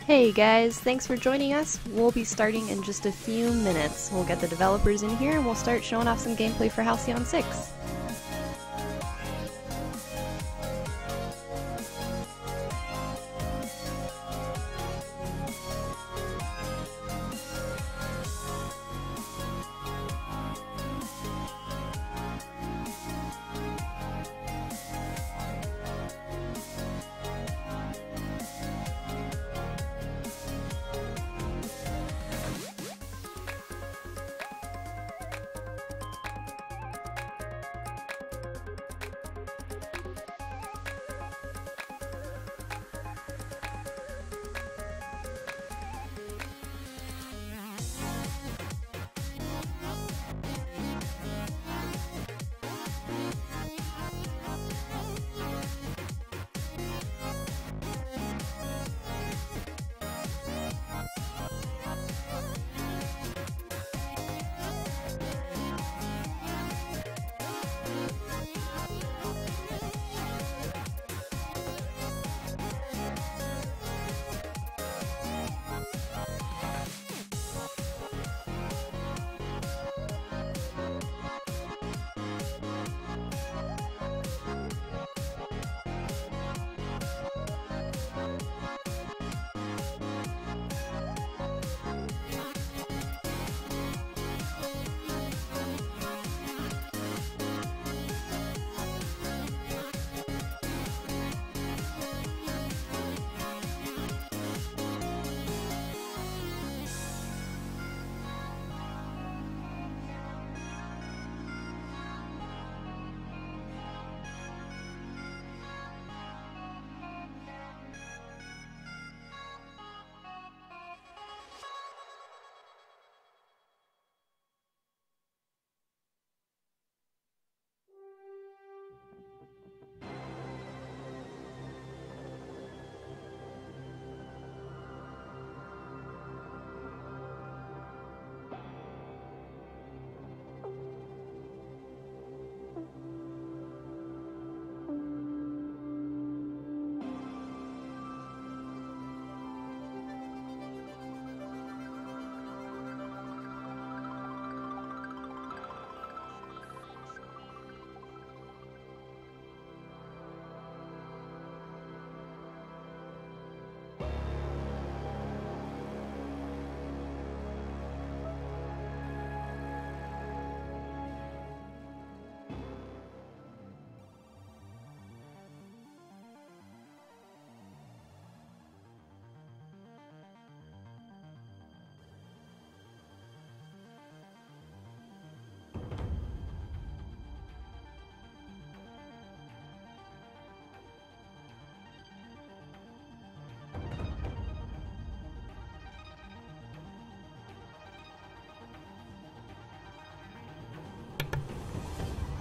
Hey guys, thanks for joining us. We'll be starting in just a few minutes. We'll get the developers in here and we'll start showing off some gameplay for Halcyon 6.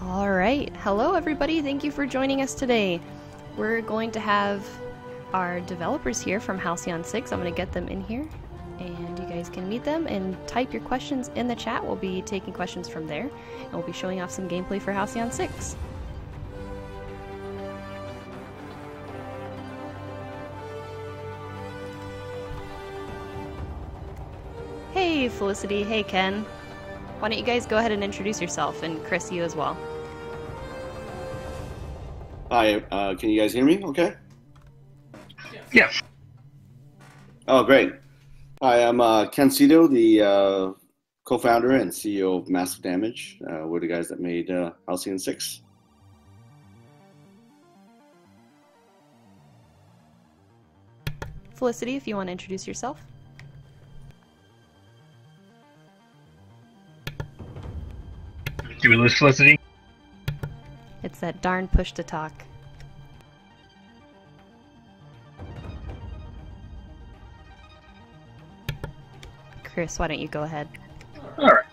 Alright, hello everybody, thank you for joining us today. We're going to have our developers here from Halcyon 6. I'm going to get them in here and you guys can meet them and type your questions in the chat. We'll be taking questions from there and we'll be showing off some gameplay for Halcyon 6. Hey Felicity, hey Ken. Why don't you guys go ahead and introduce yourself, and Chris, you as well. Hi, can you guys hear me okay? Yeah. Oh, great. Hi, I'm Ken Cito, the co-founder and CEO of Massive Damage. We're the guys that made Halcyon 6. Felicity, if you want to introduce yourself. Do we lose Felicity? It's that darn push to talk. Chris, why don't you go ahead? Alright.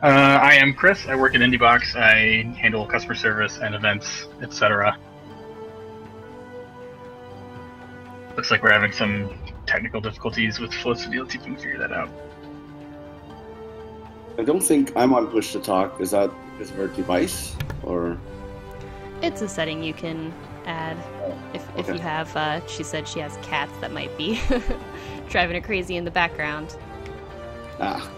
I am Chris. I work at IndieBox. I handle customer service and events, etc. Looks like we're having some technical difficulties with Felicity. Let's see if we can figure that out. I don't think I'm on push to talk. Is that because of our device, or? It's a setting you can add if Okay. you have. She said she has cats that might be driving her crazy in the background. Ah.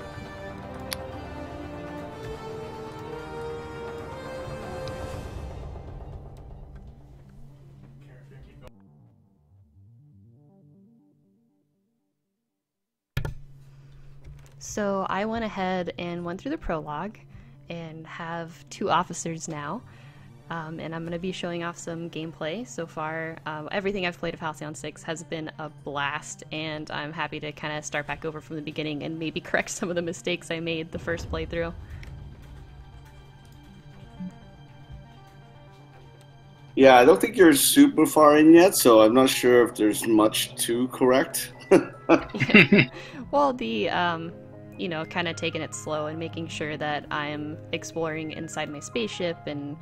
So I went ahead and went through the prologue and have 2 officers now. And I'm going to be showing off some gameplay. So far, everything I've played of Halcyon 6 has been a blast, and I'm happy to kind of start back over from the beginning and maybe correct some of the mistakes I made the first playthrough. Yeah, I don't think you're super far in yet, so I'm not sure if there's much to correct. Well, the, you know, kind of taking it slow and making sure that I'm exploring inside my spaceship and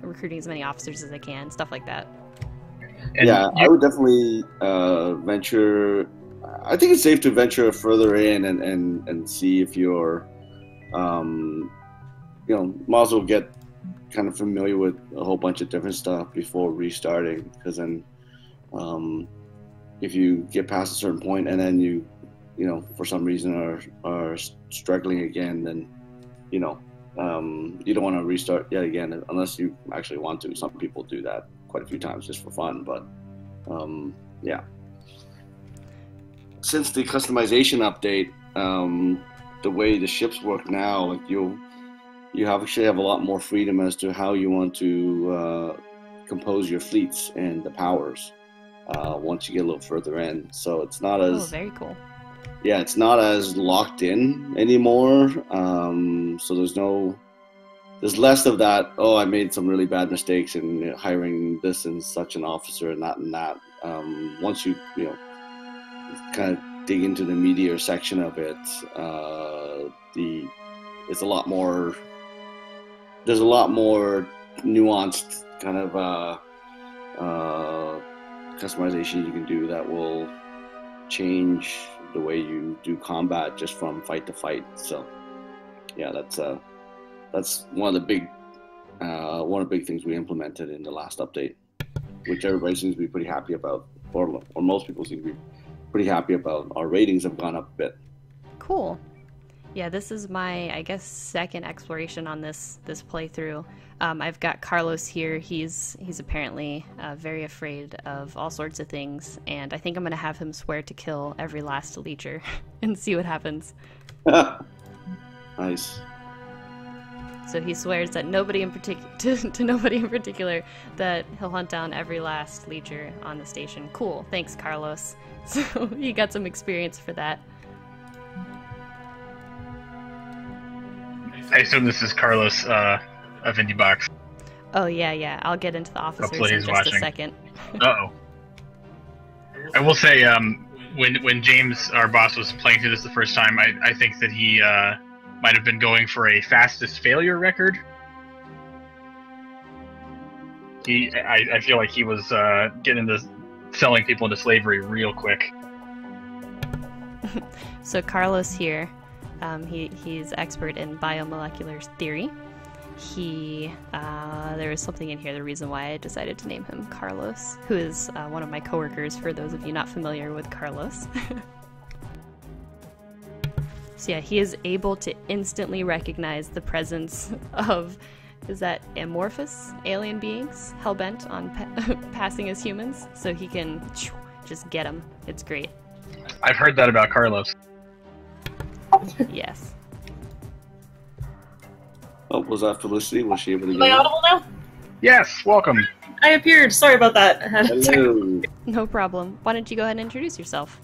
recruiting as many officers as I can, stuff like that. And Yeah, I would definitely venture. I think it's safe to venture further in and see if you're, you know, might as well get kind of familiar with a whole bunch of different stuff before restarting. Because then, if you get past a certain point and then you know, for some reason are struggling again, then, you know, you don't want to restart yet again unless you actually want to. Some people do that quite a few times just for fun, but yeah. Since the customization update, the way the ships work now, like you actually have a lot more freedom as to how you want to compose your fleets and the powers once you get a little further in. So it's not as very cool. Yeah, it's not as locked in anymore. So there's less of that. Oh, I made some really bad mistakes in hiring this and such an officer and that and that. Once you know, kind of dig into the meatier section of it, it's a lot more. There's a lot more nuanced kind of customization you can do that will change the way you do combat just from fight to fight. So yeah, that's one of the big things we implemented in the last update, which everybody seems to be pretty happy about, or most people seem to be pretty happy about. Our ratings have gone up a bit. Cool. Yeah, this is my, I guess, second exploration on this playthrough. I've got Carlos here. He's apparently very afraid of all sorts of things, and I think I'm going to have him swear to kill every last leecher and see what happens. Nice. So he swears that nobody in to nobody in particular that he'll hunt down every last leecher on the station. Cool. Thanks, Carlos. So you got some experience for that. I assume this is Carlos of IndieBox. Oh, yeah. I'll get into the officers in just a second. Uh-oh. I will say, when James, our boss, was playing through this the first time, I think that he might have been going for a fastest failure record. I feel like he was getting into selling people into slavery real quick. So Carlos here, he's expert in biomolecular theory. There was something in here, the reason why I decided to name him Carlos, who is one of my coworkers, for those of you not familiar with Carlos. So yeah, he is able to instantly recognize the presence of, is that amorphous alien beings hellbent on passing as humans, so he can just get them. It's great. I've heard that about Carlos. Yes. Oh, was that Felicity? Was she able to Am I audible now? Yes, welcome. I appeared. Sorry about that. Hello. No problem. Why don't you go ahead and introduce yourself?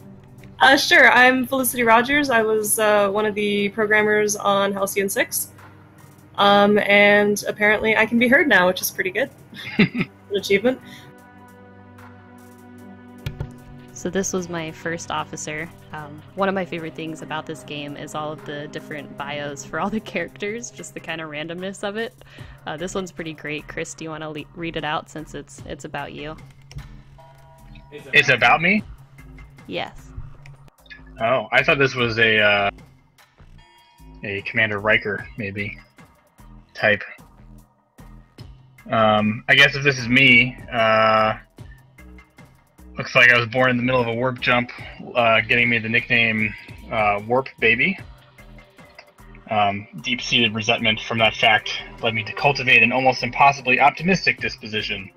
Sure. I'm Felicity Rogers. I was one of the programmers on Halcyon 6. And apparently I can be heard now, which is pretty good. An achievement. So this was my first officer. One of my favorite things about this game is all of the different bios for all the characters, just the kind of randomness of it. This one's pretty great. Chris, do you want to read it out since it's about you? It's about me? Yes. Oh, I thought this was a Commander Riker, maybe, type. I guess if this is me, looks like I was born in the middle of a warp jump, getting me the nickname Warp Baby. Deep-seated resentment from that fact led me to cultivate an almost impossibly optimistic disposition,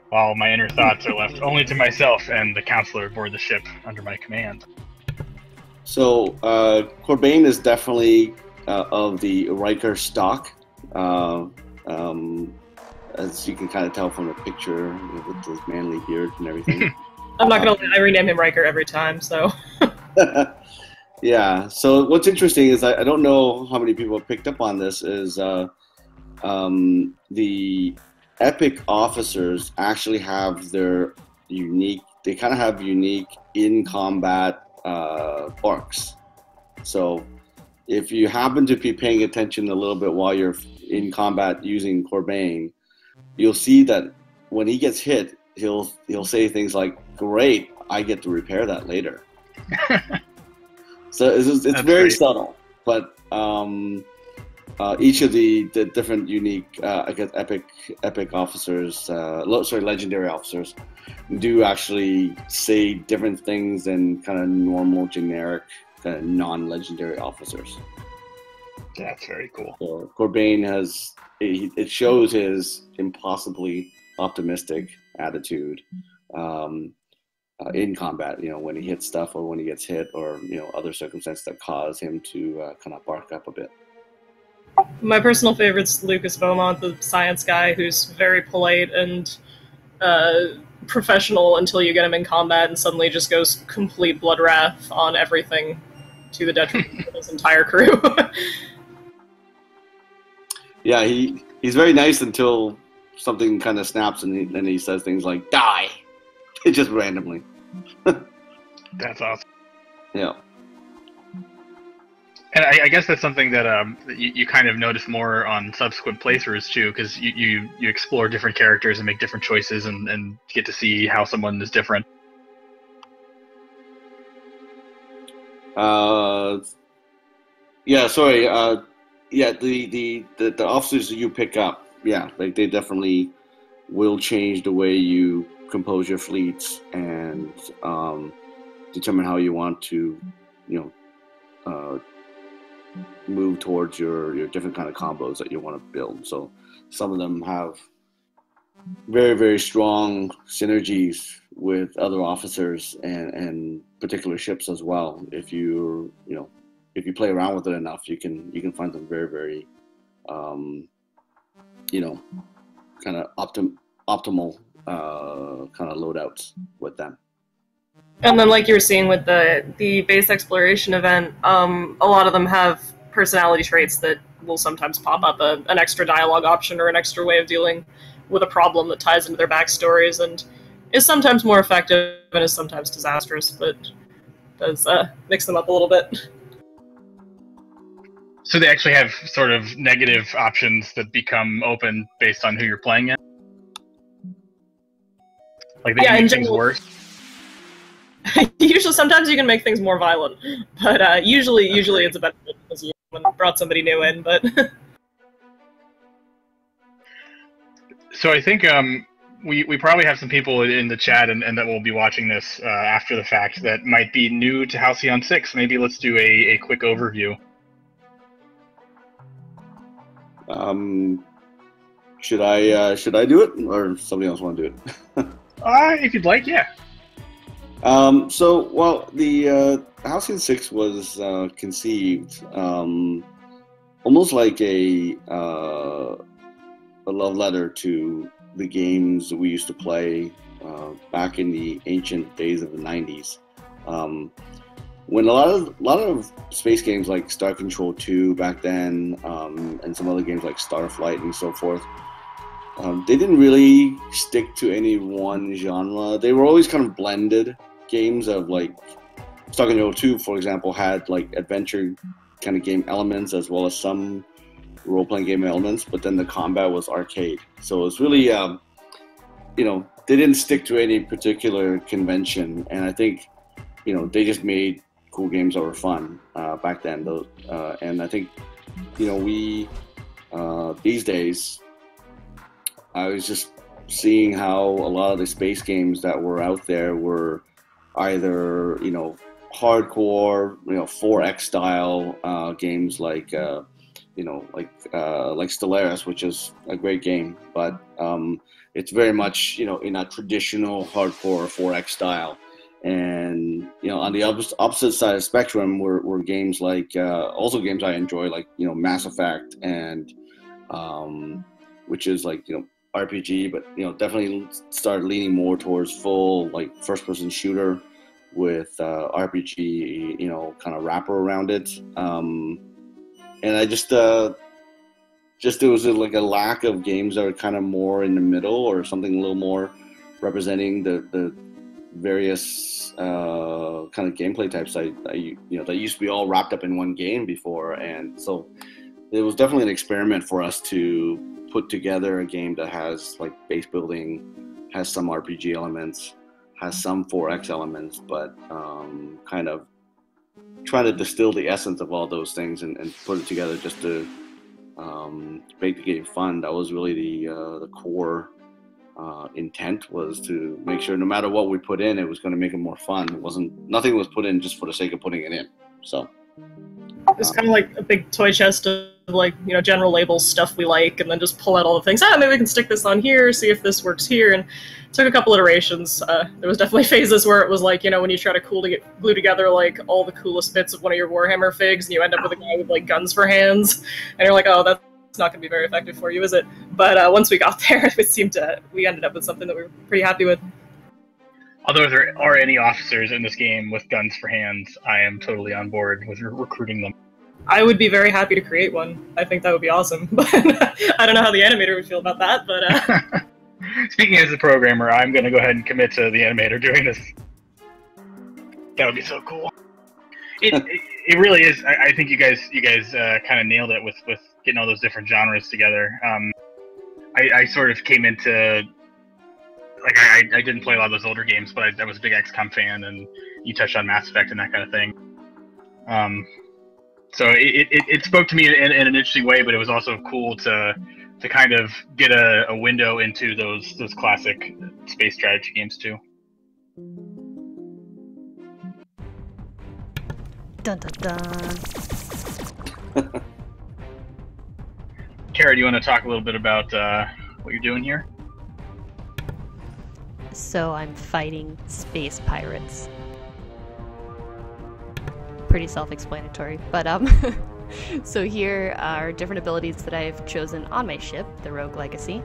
while my inner thoughts are left only to myself and the counselor aboard the ship under my command. So, Corbane is definitely of the Riker stock, as you can kind of tell from the picture, with his manly beard and everything. I'm not gonna lie, I rename him Riker every time, so. Yeah, so what's interesting is I don't know how many people have picked up on this, is the Epic officers actually have their unique, they kind of have unique in-combat arcs. So if you happen to be paying attention a little bit while you're in combat using Corbane, you'll see that when he gets hit, he'll say things like, "Great, I get to repair that later." So it's very subtle, but each of the different unique, I guess, epic officers, legendary officers, do actually say different things than kind of normal, generic, kind of non-legendary officers. That's very cool. So Corbane it shows his impossibly optimistic attitude in combat, when he hits stuff or when he gets hit, or other circumstances that cause him to kind of bark up a bit. My personal favorite's Lucas Beaumont, the science guy, who's very polite and professional until you get him in combat and suddenly just goes complete blood wrath on everything to the detriment of his entire crew. Yeah, he's very nice until something kind of snaps and then he says things like, "Die!" Just randomly. That's awesome. Yeah. And I guess that's something that you kind of notice more on subsequent playthroughs too, because you explore different characters and make different choices and get to see how someone is different. Yeah, sorry. Yeah, the officers that you pick up, yeah, like they definitely will change the way you compose your fleets and determine how you want to, move towards your different kind of combos that you want to build. So some of them have very, very strong synergies with other officers and particular ships as well. If you play around with it enough, you can find them very, very kind of optimal kind of loadouts with them. And then, like you were seeing with the base exploration event, a lot of them have personality traits that will sometimes pop up, an extra dialogue option or an extra way of dealing with a problem that ties into their backstories, and is sometimes more effective and is sometimes disastrous, but does mix them up a little bit. So they actually have sort of negative options that become open based on who you're playing in? Like they can make things worse? Usually, sometimes you can make things more violent, but usually it's a benefit because you brought somebody new in. But so I think we probably have some people in the chat and that will be watching this after the fact that might be new to Halcyon 6. Maybe let's do a quick overview. Should I do it, or somebody else want to do it? If you'd like, yeah. The Halcyon 6 was conceived almost like a love letter to the games that we used to play back in the ancient days of the 90s. When a lot of space games like Star Control 2 back then, and some other games like Starflight and so forth, they didn't really stick to any one genre. They were always kind of blended games of, like, Star Control 2, for example, had like adventure kind of game elements as well as some role-playing game elements, but then the combat was arcade. So it was really, they didn't stick to any particular convention, and I think, they just made cool games that were fun back then. And I think, we these days, I was just seeing how a lot of the space games that were out there were either, you know, hardcore, you know, 4X style games like, you know, like Stellaris, which is a great game, but it's very much, you know, in a traditional hardcore 4X style. And, you know, on the opposite side of the spectrum were games like, also games I enjoy, like, you know, Mass Effect, and which is like, you know, RPG, but, you know, definitely started leaning more towards full, like, first-person shooter with RPG, you know, kind of wrapper around it. And I just there was like a lack of games that are kind of more in the middle, or something a little more representing the various kind of gameplay types that used to be all wrapped up in one game before. And so it was definitely an experiment for us to put together a game that has like base building, has some RPG elements, has some 4X elements, but kind of try to distill the essence of all those things and put it together just to make the game fun. That was really the core intent, was to make sure no matter what we put in, it was going to make it more fun. Nothing was put in just for the sake of putting it in. So it's kind of like a big toy chest of, like, you know, general labels, stuff we like, and then just pull out all the things. Maybe we can stick this on here, see if this works here. And it took a couple iterations. There was definitely phases where it was like, you know, when you try to glue together like all the coolest bits of one of your Warhammer figs, and you end up with a guy with like guns for hands, and you're like, oh, that's not going to be very effective for you, is it? But once we got there, we ended up with something that we were pretty happy with. Although if there are any officers in this game with guns for hands, I am totally on board with recruiting them. I would be very happy to create one. I think that would be awesome. But I don't know how the animator would feel about that. But speaking as a programmer, I'm going to go ahead and commit to the animator doing this. That would be so cool. It really is. I think you guys kind of nailed it with getting all those different genres together. I sort of came into, like, I didn't play a lot of those older games, but I was a big XCOM fan, and you touched on Mass Effect and that kind of thing. So it spoke to me in an interesting way, but it was also cool to kind of get a window into those classic space strategy games too. Dun dun dun. Kara, do you want to talk a little bit about what you're doing here? So I'm fighting space pirates. Pretty self-explanatory, but so here are different abilities that I've chosen on my ship, the Rogue Legacy.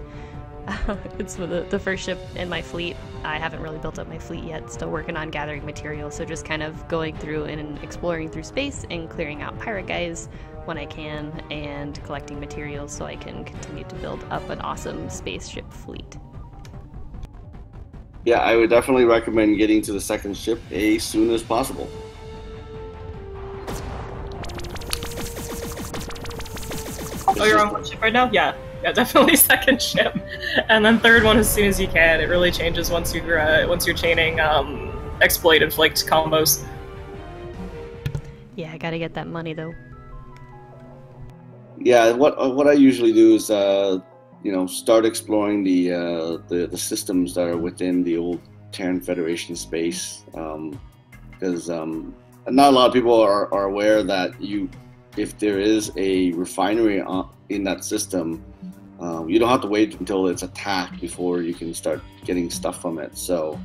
It's the first ship in my fleet. I haven't really built up my fleet yet, still working on gathering materials, so just kind of going through and exploring through space and clearing out pirate guys when I can, and collecting materials so I can continue to build up an awesome spaceship fleet. Yeah, I would definitely recommend getting to the second ship as soon as possible. Oh, you're on one ship right now? Yeah, definitely second ship, and then third one as soon as you can. It really changes once you're chaining exploit inflict combos. Yeah, I gotta get that money though. Yeah, what I usually do is start exploring the systems that are within the old Terran Federation space, because not a lot of people are aware that if there is a refinery in that system, you don't have to wait until it's attacked before you can start getting stuff from it. So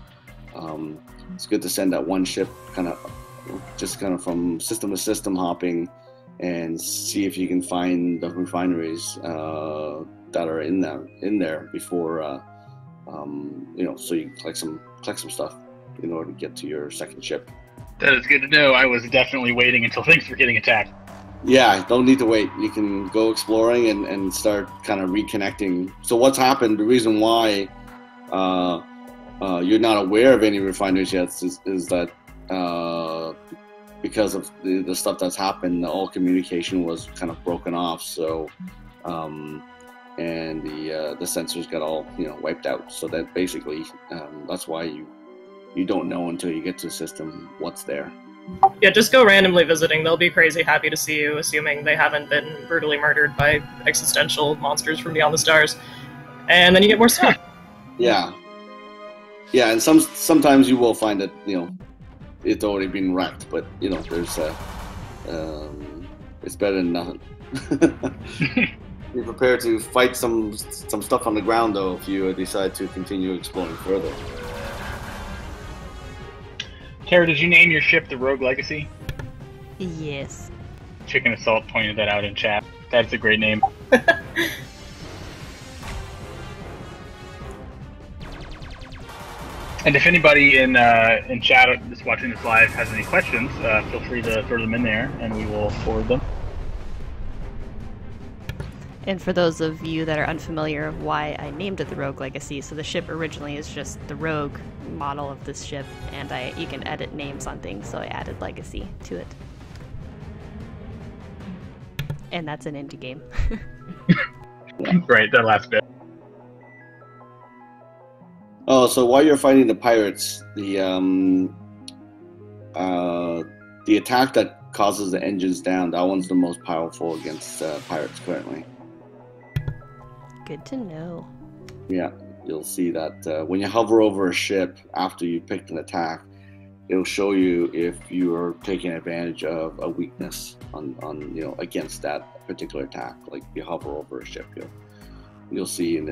it's good to send that one ship kind of from system to system hopping, and see if you can find the refineries that are in there before so you can collect some stuff in order to get to your second ship. That is good to know. I was definitely waiting until things were getting attacked. Yeah, don't need to wait. You can go exploring and start kind of reconnecting. So what's happened, the reason why you're not aware of any refineries yet is that because of the stuff that's happened, all communication was kind of broken off. So and the sensors got all wiped out. So that basically that's why you don't know until you get to the system what's there. Yeah, just go randomly visiting. They'll be crazy happy to see you, assuming they haven't been brutally murdered by existential monsters from beyond the stars. and then you get more stuff. Yeah, yeah, and sometimes you will find that it's already been wrecked, but there's it's better than nothing. Be prepared to fight some stuff on the ground though if you decide to continue exploring further. Tara, did you name your ship the Rogue Legacy? Yes. Chicken Assault pointed that out in chat. That's a great name. And if anybody in chat that's watching this live has any questions, feel free to throw them in there, and we will forward them. And for those of you that are unfamiliar of why I named it the Rogue Legacy, so the ship originally is just the Rogue model of this ship, and you can edit names on things, so I added Legacy to it. And that's an indie game. Right, that last bit. Oh, so while you're fighting the pirates, the attack that causes the engines down, that one's the most powerful against pirates currently. Good to know. Yeah, you'll see that when you hover over a ship after you picked an attack, it'll show you if you are taking advantage of a weakness on against that particular attack. Like you hover over a ship, you'll see in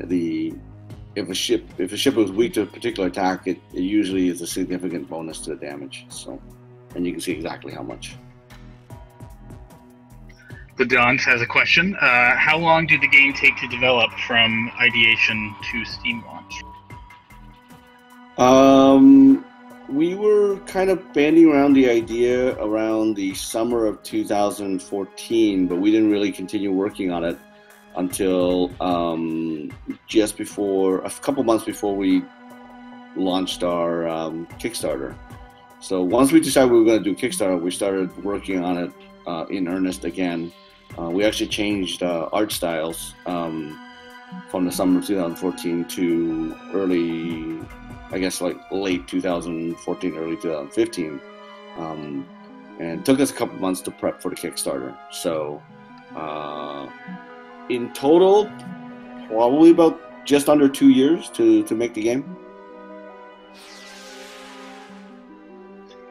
if a ship was weak to a particular attack, it usually is a significant bonus to the damage. So, and you can see exactly how much. The Dons has a question. How long did the game take to develop from ideation to Steam launch? We were kind of banding around the idea around the summer of 2014, but we didn't really continue working on it until just before, a couple months before we launched our Kickstarter. So once we decided we were going to do Kickstarter, we started working on it in earnest again. We actually changed art styles from the summer of 2014 to early, I guess like late 2014, early 2015. And it took us a couple months to prep for the Kickstarter. So in total, probably about just under 2 years to make the game.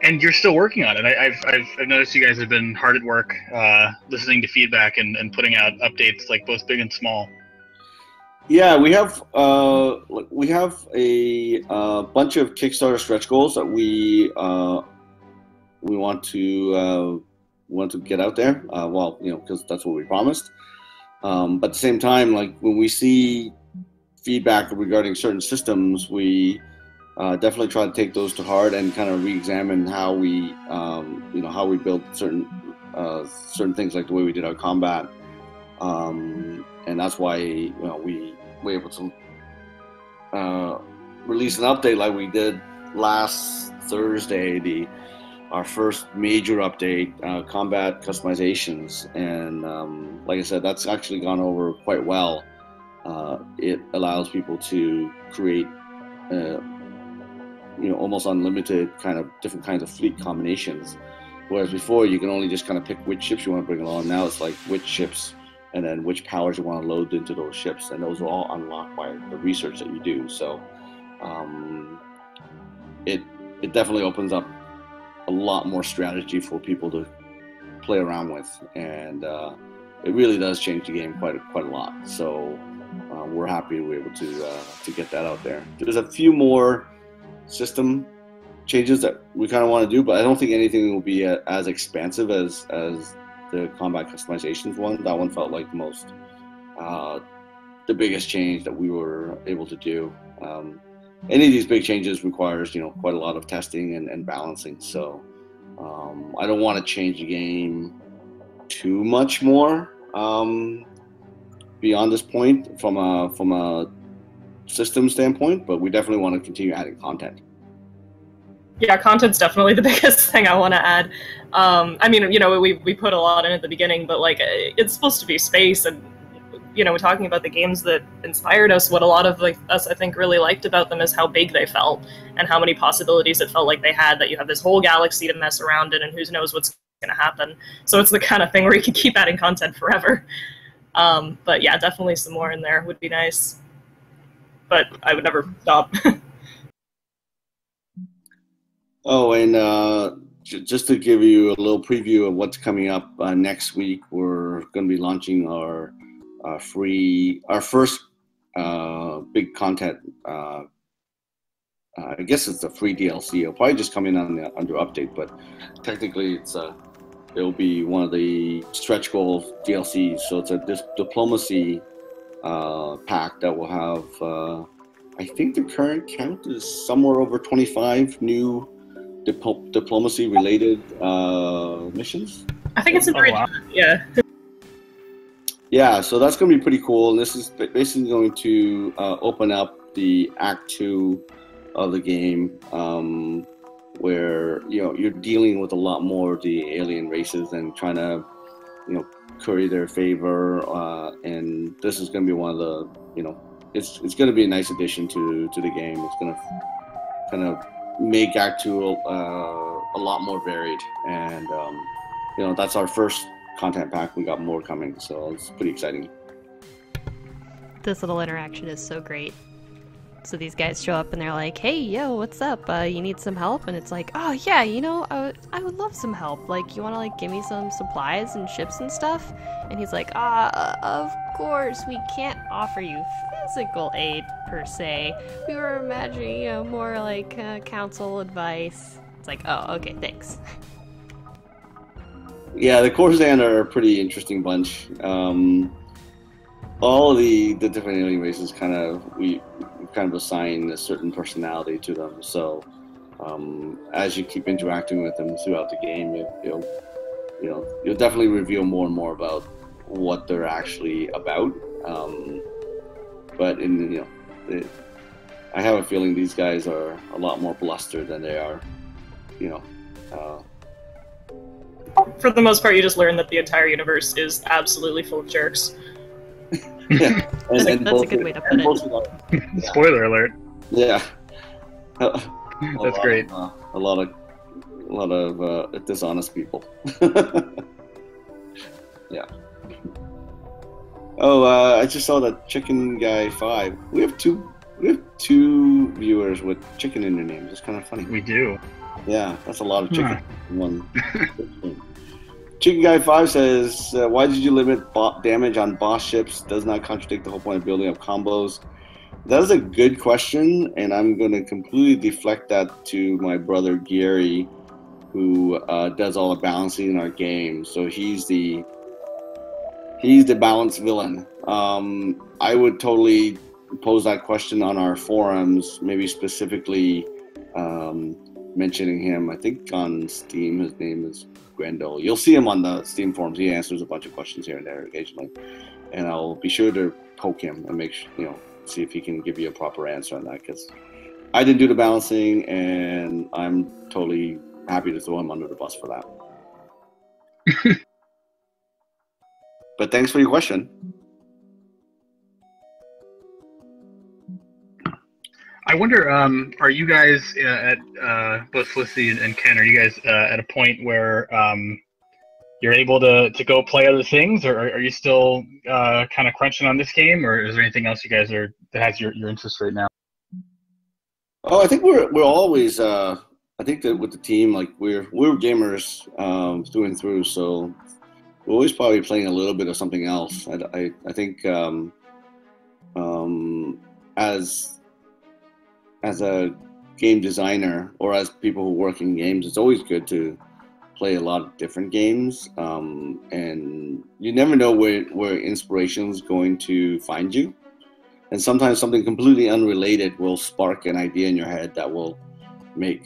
And you're still working on it. I've noticed you guys have been hard at work, listening to feedback and putting out updates, like both big and small. Yeah, we have a bunch of Kickstarter stretch goals that we want to get out there. Well, because that's what we promised. But at the same time, like when we see feedback regarding certain systems, we definitely try to take those to heart and kind of re-examine how we, how we build certain things, like the way we did our combat, and that's why we were able to release an update like we did last Thursday, our first major update, combat customizations, and like I said, that's actually gone over quite well. It allows people to create almost unlimited kind of different kinds of fleet combinations, whereas before you can only just kind of pick which ships you want to bring along. Now it's like which ships and then which powers you want to load into those ships, and those are all unlocked by the research that you do. So it definitely opens up a lot more strategy for people to play around with, and it really does change the game quite a lot. So we're happy we were able to get that out there. There's a few more system changes that we kind of want to do, but I don't think anything will be as expansive as the combat customizations one. That one felt like the biggest change that we were able to do. Any of these big changes requires quite a lot of testing and balancing. So I don't want to change the game too much more beyond this point from a system standpoint, but we definitely want to continue adding content. Yeah, content's definitely the biggest thing I want to add. I mean, we put a lot in at the beginning, but like it's supposed to be space, and we're talking about the games that inspired us. What a lot of us, I think, really liked about them is how big they felt and how many possibilities it felt like they had. That you have this whole galaxy to mess around in, and who knows what's going to happen. So it's the kind of thing where you can keep adding content forever. But yeah, definitely some more in there would be nice. but I would never stop. Oh, and just to give you a little preview of what's coming up next week, we're going to be launching our first big content. I guess it's a free DLC. It'll probably just come in under update, but technically it'll be one of the stretch goal DLCs. So it's a diplomacy pack that will have. I think the current count is somewhere over 25 new diplomacy related missions. I think it's in the region. Wow. Yeah. Yeah, so that's going to be pretty cool. And this is basically going to open up the Act 2 of the game, where you're dealing with a lot more of the alien races and trying to curry their favor. And this is going to be one of the it's going to be a nice addition to the game. It's going to kind of make Act 2 a lot more varied, and that's our first content pack. We got more coming, so it's pretty exciting. This little interaction is so great. So these guys show up and they're like, "Hey, yo, what's up? You need some help?" And it's like, "Oh yeah, I would love some help. Like, you want to give me some supplies and ships and stuff?" And he's like, Of course, we can't offer you physical aid per se. We were imagining, more like counsel advice." It's like, "Oh, okay, thanks." Yeah, the Corsan are a pretty interesting bunch. All of the different alien races we kind of assign a certain personality to them. So as you keep interacting with them throughout the game, you'll definitely reveal more and more about what they're actually about. But I have a feeling these guys are a lot more blustered than they are, For the most part, you just learn that the entire universe is absolutely full of jerks. Yeah, That's a good way to put it. Spoiler alert. Yeah, That's great. A lot of dishonest people. Yeah. Oh, I just saw that Chicken Guy 5. We have two viewers with chicken in their names. It's kind of funny. We do. Yeah, that's a lot of chicken in one. Chicken Guy 5 says, "Why did you limit damage on boss ships? Does not contradict the whole point of building up combos." That is a good question, and I'm going to completely deflect that to my brother Gary, who does all the balancing in our game. So he's the balance villain. I would totally pose that question on our forums, maybe specifically mentioning him. I think on Steam his name is Grendel. You'll see him on the Steam forums. He answers a bunch of questions here and there occasionally, and I'll be sure to poke him and see if he can give you a proper answer on that, because I didn't do the balancing, and I'm totally happy to throw him under the bus for that. But thanks for your question. I wonder, are you guys at both Felicity and Ken? Are you guys at a point where you're able to go play other things, or are you still kind of crunching on this game, or is there anything else you guys that has your interest right now? Oh, I think we're always. I think that with the team, like we're gamers through and through, so we're always probably playing a little bit of something else. I think as a game designer or as people who work in games, it's always good to play a lot of different games, and you never know where inspiration is going to find you. And sometimes something completely unrelated will spark an idea in your head that will make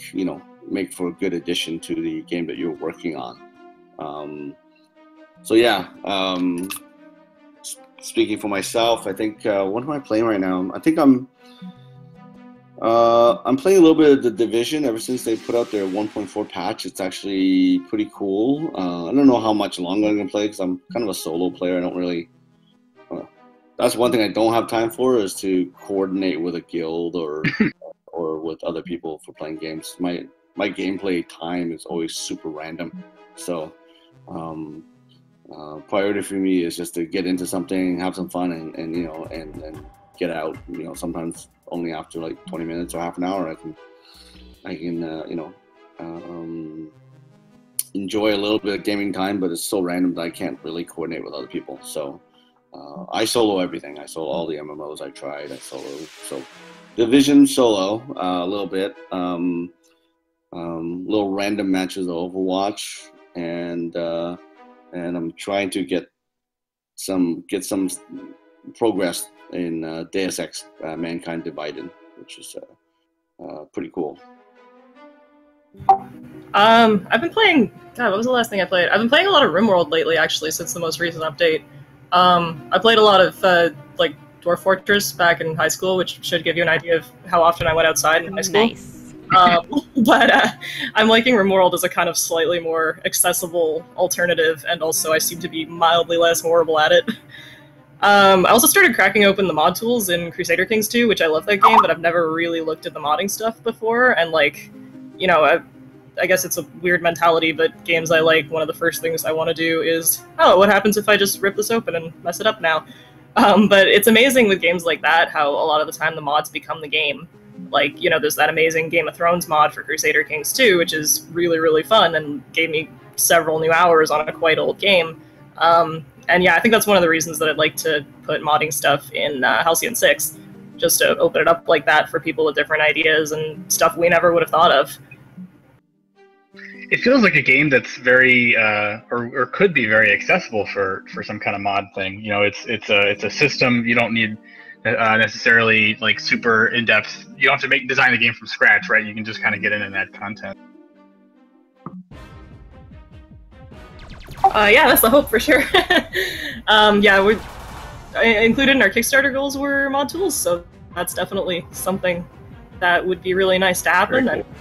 for a good addition to the game that you're working on. So yeah, speaking for myself, I think what am I playing right now? I think I'm playing a little bit of The Division. Ever since they put out their 1.4 patch, it's actually pretty cool. I don't know how much longer I'm gonna play because I'm kind of a solo player. I don't really. That's one thing I don't have time for, is to coordinate with a guild or with other people for playing games. My gameplay time is always super random, so priority for me is just to get into something, have some fun, and get out. Sometimes only after like 20 minutes or half an hour, I can enjoy a little bit of gaming time, but it's so random that I can't really coordinate with other people. So I solo everything. I solo all the MMOs I tried. I solo so Division solo a little bit, little random matches of Overwatch, and I'm trying to get some progress in Deus Ex Mankind Divided, which is pretty cool. I've been playing. God, what was the last thing I played? I've been playing a lot of RimWorld lately, actually, since the most recent update. I played a lot of like Dwarf Fortress back in high school, which should give you an idea of how often I went outside in high school. Nice. But I'm liking RimWorld as a kind of slightly more accessible alternative, and also I seem to be mildly less horrible at it. I also started cracking open the mod tools in Crusader Kings 2, which I love that game, but I've never really looked at the modding stuff before, and like, I guess it's a weird mentality, but games I like, one of the first things I want to do is, oh, what happens if I just rip this open and mess it up now? But it's amazing with games like that, how a lot of the time the mods become the game. Like, there's that amazing Game of Thrones mod for Crusader Kings 2, which is really, really fun and gave me several new hours on a quite old game. And yeah, I think that's one of the reasons that I'd like to put modding stuff in Halcyon 6, just to open it up like that for people with different ideas and stuff we never would have thought of. It feels like a game that's very, or could be very accessible for some kind of mod thing. It's a system. You don't need necessarily like super in depth. You don't have to design the game from scratch, right? You can just kind of get in and add content. Yeah, that's the hope for sure. Yeah, we included in our Kickstarter goals were mod tools, so that's definitely something that would be really nice to happen. Very cool. And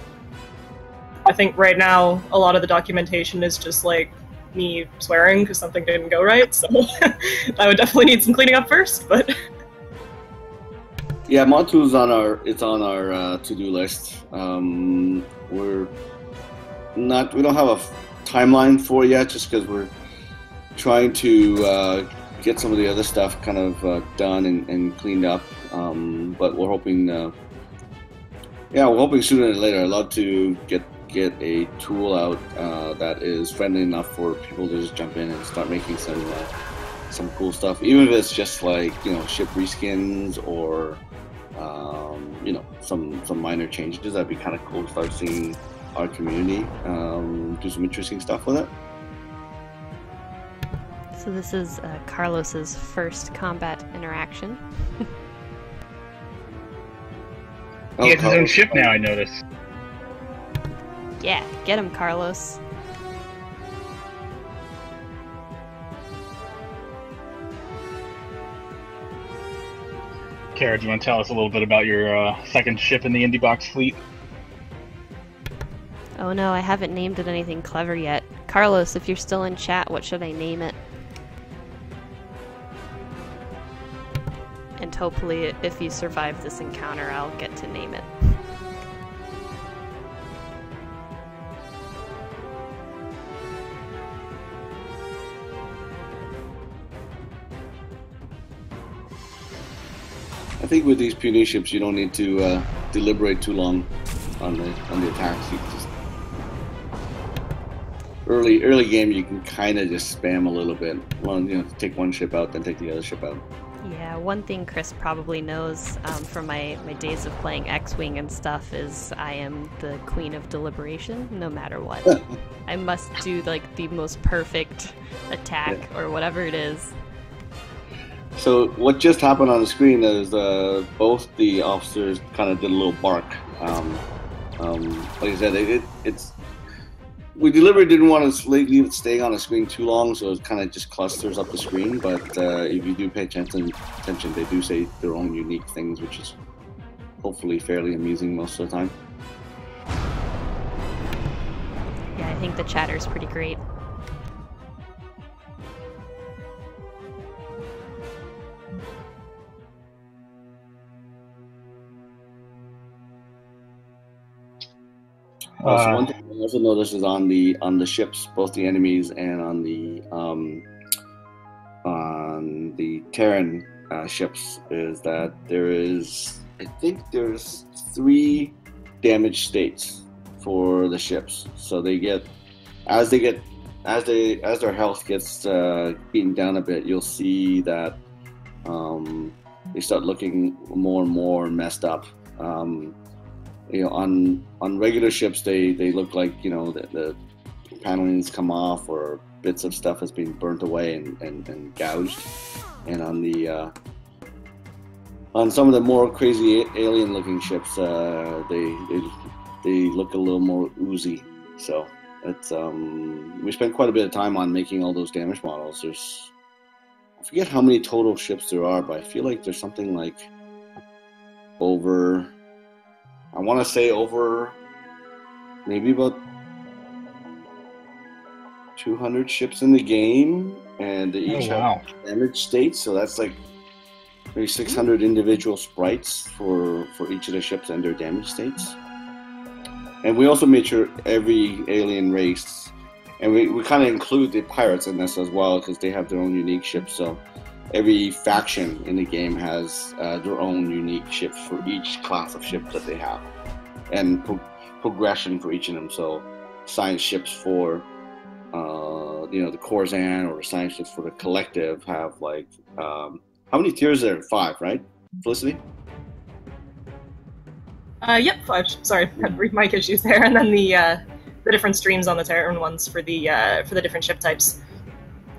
I think right now a lot of the documentation is just like me swearing because something didn't go right, so that would definitely need some cleaning up first. But yeah, mod tools on our to-do list. We don't have a timeline for it yet, just because we're trying to get some of the other stuff kind of done and cleaned up. But we're hoping, we're hoping sooner than later. I'd love to get a tool out that is friendly enough for people to just jump in and start making some cool stuff, even if it's just like ship reskins or some minor changes. That'd be kind of cool to start seeing our community do some interesting stuff with it. So this is Carlos's first combat interaction. He has his own ship now, I noticed. Yeah, get him, Carlos. Kara, do you want to tell us a little bit about your second ship in the Indie Box fleet? Oh no, I haven't named it anything clever yet. Carlos, if you're still in chat, what should I name it? And hopefully, if you survive this encounter, I'll get to name it. I think with these puny ships, you don't need to deliberate too long on the attacks. You can just early game, you can kind of just spam a little bit. Take one ship out, then take the other ship out. Yeah, one thing Chris probably knows from my days of playing X-Wing and stuff is I am the queen of deliberation, no matter what. I must do like the most perfect attack or whatever it is. So what just happened on the screen is both the officers kind of did a little bark. Like I said, we deliberately didn't want to leave it staying on the screen too long, so it kind of just clusters up the screen. But if you do pay attention, they do say their own unique things, which is hopefully fairly amusing most of the time. Yeah, I think the chatter is pretty great. So one thing I also noticed is on the ships, both the enemies and on the Terran ships is that I think there's 3 damage states for the ships. So they get as their health gets beaten down a bit, you'll see that they start looking more and more messed up. On regular ships, they look like the panelings come off, or bits of stuff has been burnt away and gouged. And on some of the more crazy alien-looking ships, they look a little more oozy. So it's we spent quite a bit of time on making all those damage models. I forget how many total ships there are, but I feel like there's something like over maybe about 200 ships in the game, and they each have damage states. So that's like maybe 600 individual sprites for each of the ships and their damage states. And we also made sure every alien race, and we kind of include the pirates in this as well, because they have their own unique ships. So every faction in the game has their own unique ships for each class of ship that they have, and progression for each of them. So science ships for the Corzan, or science ships for the Collective have like how many tiers are there? 5, right, Felicity? Yep, 5. Sorry, had brief mic issues there. And then the different streams on the Terran ones for the different ship types.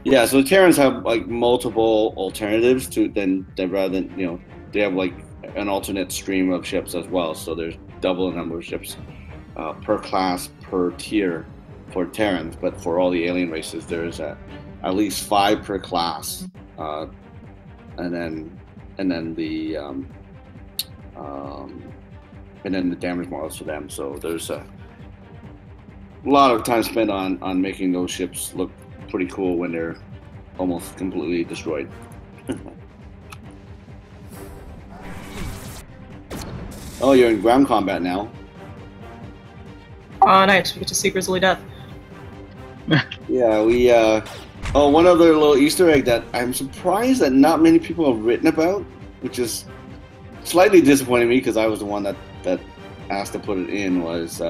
Yeah, so the Terrans have like multiple alternatives rather than they have like an alternate stream of ships as well. So there's double the number of ships per class per tier for Terrans, but for all the alien races, there's at least 5 per class, and then the damage models for them. So there's a lot of time spent on making those ships look pretty cool when they're almost completely destroyed. Oh, you're in ground combat now. Oh, nice. We get to see Grizzly Death. Yeah, we one other little Easter egg that I'm surprised that not many people have written about, which is slightly disappointing me because I was the one that asked to put it in, was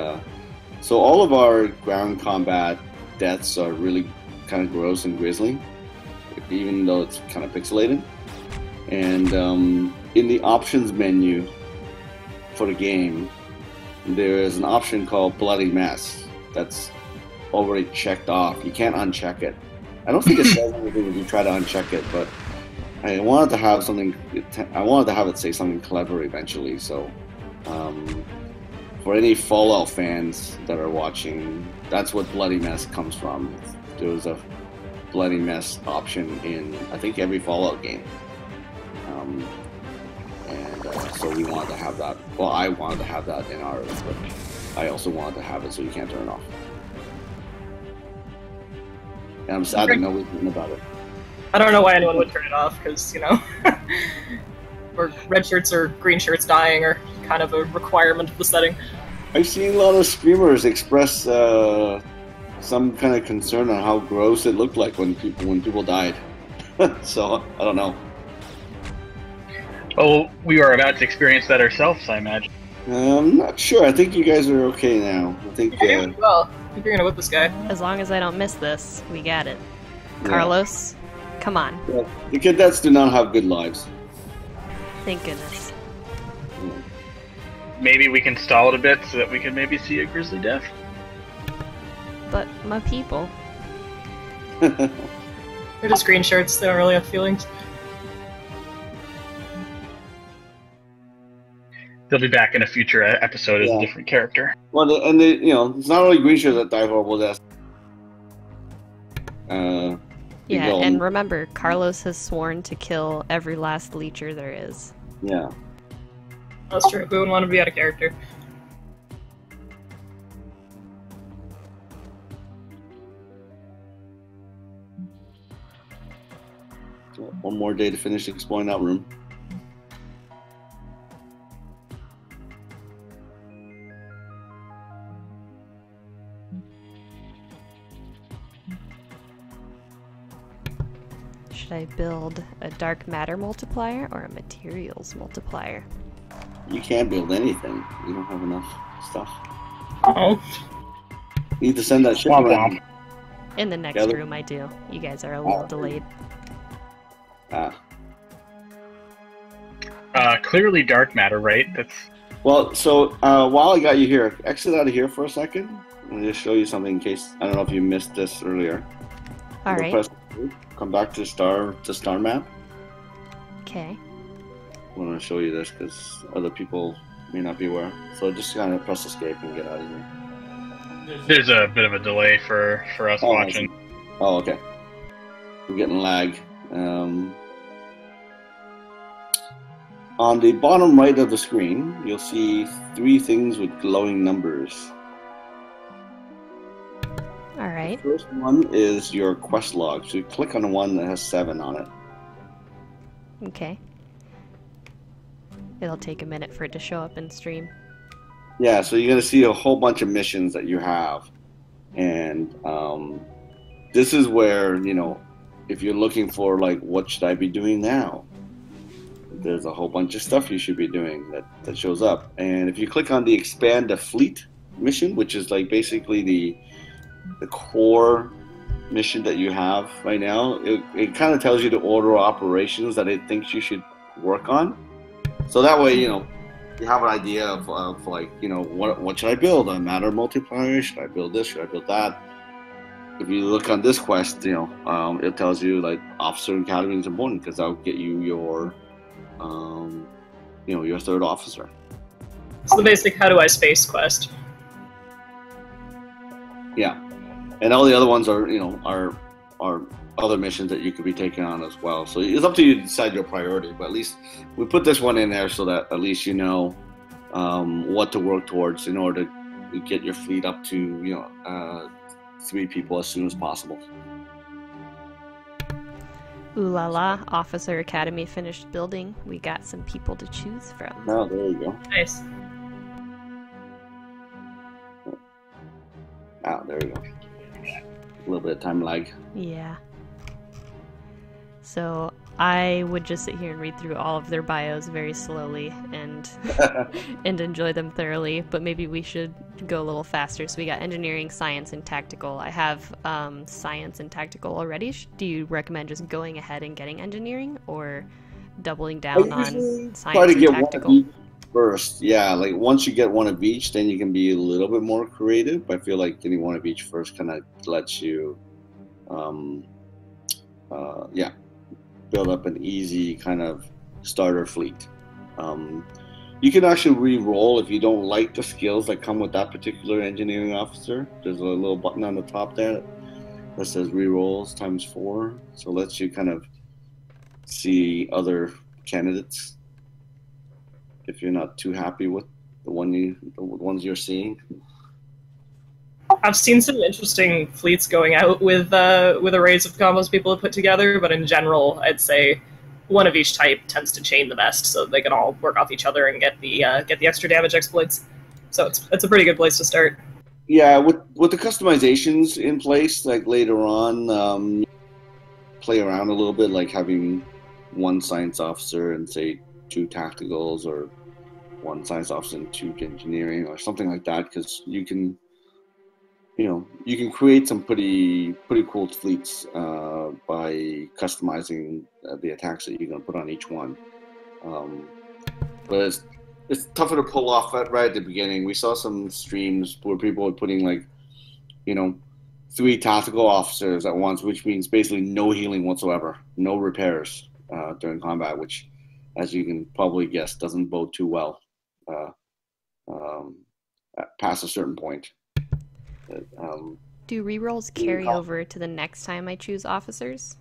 so all of our ground combat deaths are really kind of gross and grisly, even though it's kind of pixelated. And in the options menu for the game, there is an option called Bloody Mess that's already checked off. You can't uncheck it. I don't think it says anything if you try to uncheck it, but I wanted to have something. I wanted to have it say something clever eventually. So, for any Fallout fans that are watching, that's what Bloody Mess comes from. There was a Bloody Mess option in, I think, every Fallout game, so we wanted to have that. Well, I wanted to have that in ours, but I also wanted to have it so you can't turn it off. And I'm sad that nobody's written about it. I don't know why anyone would turn it off, because, or red shirts or green shirts dying are kind of a requirement of the setting. I've seen a lot of streamers express some kind of concern on how gross it looked like when people died. So, I don't know. Well, we are about to experience that ourselves, I imagine. I'm not sure. I think you guys are okay now. I think. Well, I think you're gonna whip this guy. As long as I don't miss this, we got it. Yeah. Carlos, come on. Yeah. The cadets do not have good lives. Thank goodness. Maybe we can stall it a bit so that we can maybe see a Grizzly Death. But my people. They're just green shirts. They don't really have feelings. They'll be back in a future episode as a different character. Well, it's not only green shirts that die horrible deaths. Yeah, and remember, Carlos has sworn to kill every last leecher there is. Yeah. That's true. We wouldn't want to be out of character. One more day to finish exploring that room. Should I build a dark matter multiplier or a materials multiplier? You can't build anything. You don't have enough stuff. Oh. You need to send that ship Womp around. womp. In the next Gather- room I do. You guys are a little delayed. Clearly dark matter, right? That's Well, so while I got you here, exit out of here for a second. Let me just show you something in case, I don't know if you missed this earlier. All Go right. press- Come back to star map. Okay. I want to show you this because other people may not be aware. So just kind of press escape and get out of here. there's a bit of a delay for us Oh, I watching. see. Oh, okay. We're getting lag. On the bottom right of the screen, you'll see 3 things with glowing numbers. All right. The first one is your quest log. So you click on the one that has 7 on it. Okay. It'll take a minute for it to show up in stream. Yeah, so you're going to see a whole bunch of missions that you have. And this is where, if you're looking for, like, what should I be doing now? There's a whole bunch of stuff you should be doing that shows up. And if you click on the expand the fleet mission, which is like basically the core mission that you have right now, it kind of tells you the order of operations that it thinks you should work on. So that way, you have an idea of like, what should I build? A matter multiplier? Should I build this? Should I build that? If you look on this quest, it tells you like officer academy is important because that'll get you your your 3rd officer. It's the basic how do I space quest. Yeah, and all the other ones are are other missions that you could be taking on as well. So it's up to you to decide your priority. But at least we put this one in there so that at least you know what to work towards in order to get your fleet up to 3 people as soon as possible. Ooh la la, Officer Academy finished building. We got some people to choose from. Oh, there you go. Nice. Ah, there you go. A little bit of time lag. Yeah. So I would just sit here and read through all of their bios very slowly and and enjoy them thoroughly, but maybe we should go a little faster. So we got engineering, science, and tactical. I have science and tactical already. Do you recommend just going ahead and getting engineering or doubling down on science Try to and get tactical? one of each first. Yeah, like once you get one of each, then you can be a little bit more creative. I feel like getting one of each first kind of lets you build up an easy kind of starter fleet. You can actually re-roll if you don't like the skills that come with that particular engineering officer. There's a little button on the top there that says re-rolls ×4. So it lets you kind of see other candidates if you're not too happy with the ones you're seeing. I've seen some interesting fleets going out with arrays of combos people have put together, but in general, I'd say one of each type tends to chain the best, so they can all work off each other and get the extra damage exploits. So it's a pretty good place to start. Yeah, with the customizations in place, like later on, play around a little bit, like having 1 science officer and say 2 tacticals, or 1 science officer and 2 engineering, or something like that, because you can create some pretty cool fleets by customizing the attacks that you're going to put on each one. But it's tougher to pull off right at the beginning. We saw some streams where people were putting 3 tactical officers at once, which means basically no healing whatsoever, no repairs during combat, which, as you can probably guess, doesn't bode too well past a certain point. Do rerolls carry over to the next time I choose officers?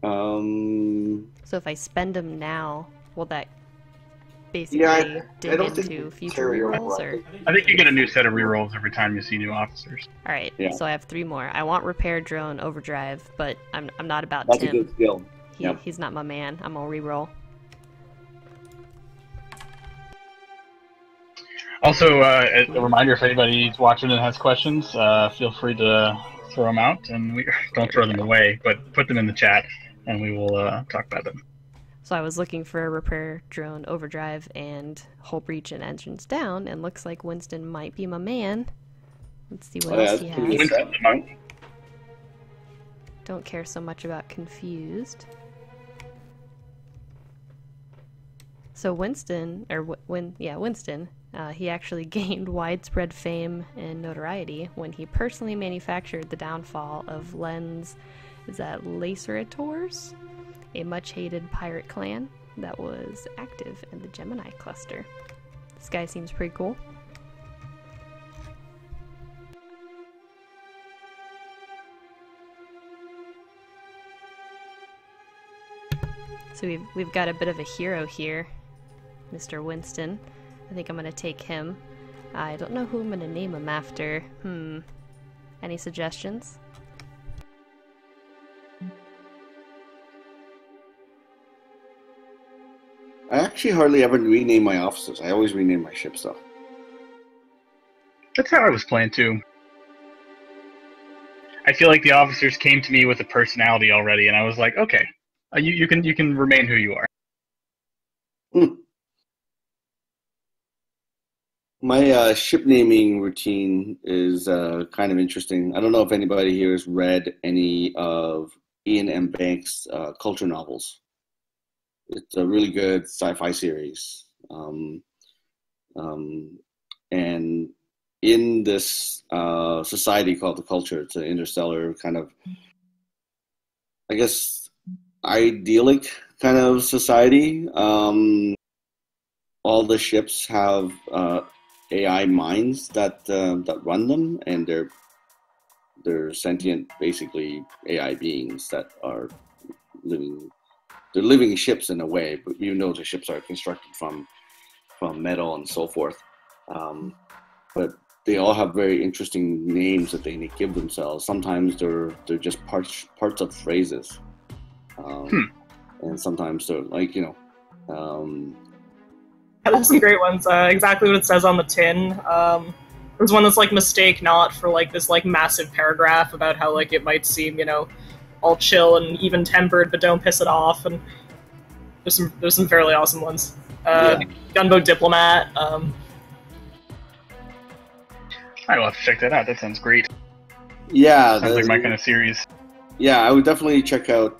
So if I spend them now, will that basically dig into future rerolls? Or I think you get a new set of rerolls every time you see new officers. all right, Yeah. so I have 3 more. I want repair, drone, overdrive, but I'm not about That's a Tim. good skill. Yep. He's not my man. I'm gonna reroll. Also, a reminder, if anybody's watching and has questions, feel free to throw them out, and we don't throw them away, but put them in the chat, and we will talk about them. So I was looking for a repair drone overdrive and hull breach and engines down, and looks like Winston might be my man. Let's see what else he has. Winston's the monk. Don't care so much about confused. So Winston, Winston, he actually gained widespread fame and notoriety when he personally manufactured the downfall of Lacerators, a much-hated pirate clan that was active in the Gemini cluster. This guy seems pretty cool. So we've got a bit of a hero here, Mr. Winston. I think I'm gonna take him. I don't know who I'm gonna name him after. Any suggestions? I actually hardly ever rename my officers. I always rename my ships, though. That's how I was playing too. I feel like the officers came to me with a personality already, and I was like, okay, you can remain who you are. My ship naming routine is kind of interesting. I don't know if anybody here has read any of Ian M. Banks' culture novels. It's a really good sci-fi series. And in this society called the Culture, it's an interstellar kind of, I guess, idyllic kind of society. All the ships have AI minds that run them, and they're sentient, basically AI beings that are living. They're living ships in a way, but even though the ships are constructed from metal and so forth. But they all have very interesting names that they give themselves. Sometimes they're just parts of phrases, and sometimes they're like There's some great ones. Exactly what it says on the tin. There's one that's like mistake not for like this like massive paragraph about how like it might seem all chill and even tempered, but don't piss it off. And there's some fairly awesome ones. Gunboat Diplomat. I will have to check that out. That sounds great. Yeah, sounds like my kind of series. Yeah, I would definitely check out.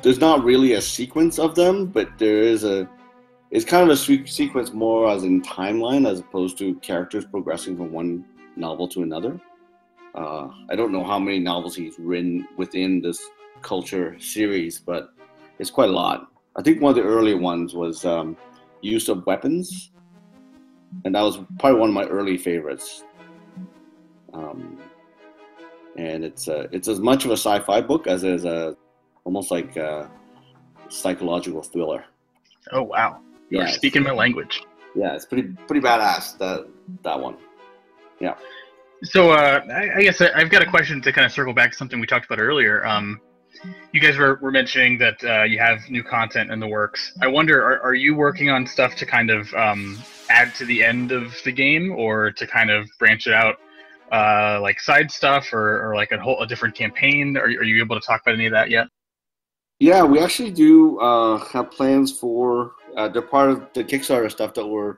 There's not really a sequence of them, but it's kind of a sequence more as in timeline as opposed to characters progressing from one novel to another. I don't know how many novels he's written within this culture series, but it's quite a lot. I think one of the earlier ones was Use of Weapons, and that was probably one of my early favorites. And it's as much of a sci-fi book as it is almost like a psychological thriller. Oh wow! You're speaking my language. Yeah, it's pretty badass, that one. Yeah. So I guess I've got a question to kind of circle back to something we talked about earlier. You guys were mentioning that you have new content in the works. I wonder, are you working on stuff to kind of add to the end of the game, or to kind of branch it out, like side stuff, or like a different campaign? Are you able to talk about any of that yet? Yeah, we actually do have plans for. They're part of the Kickstarter stuff that we're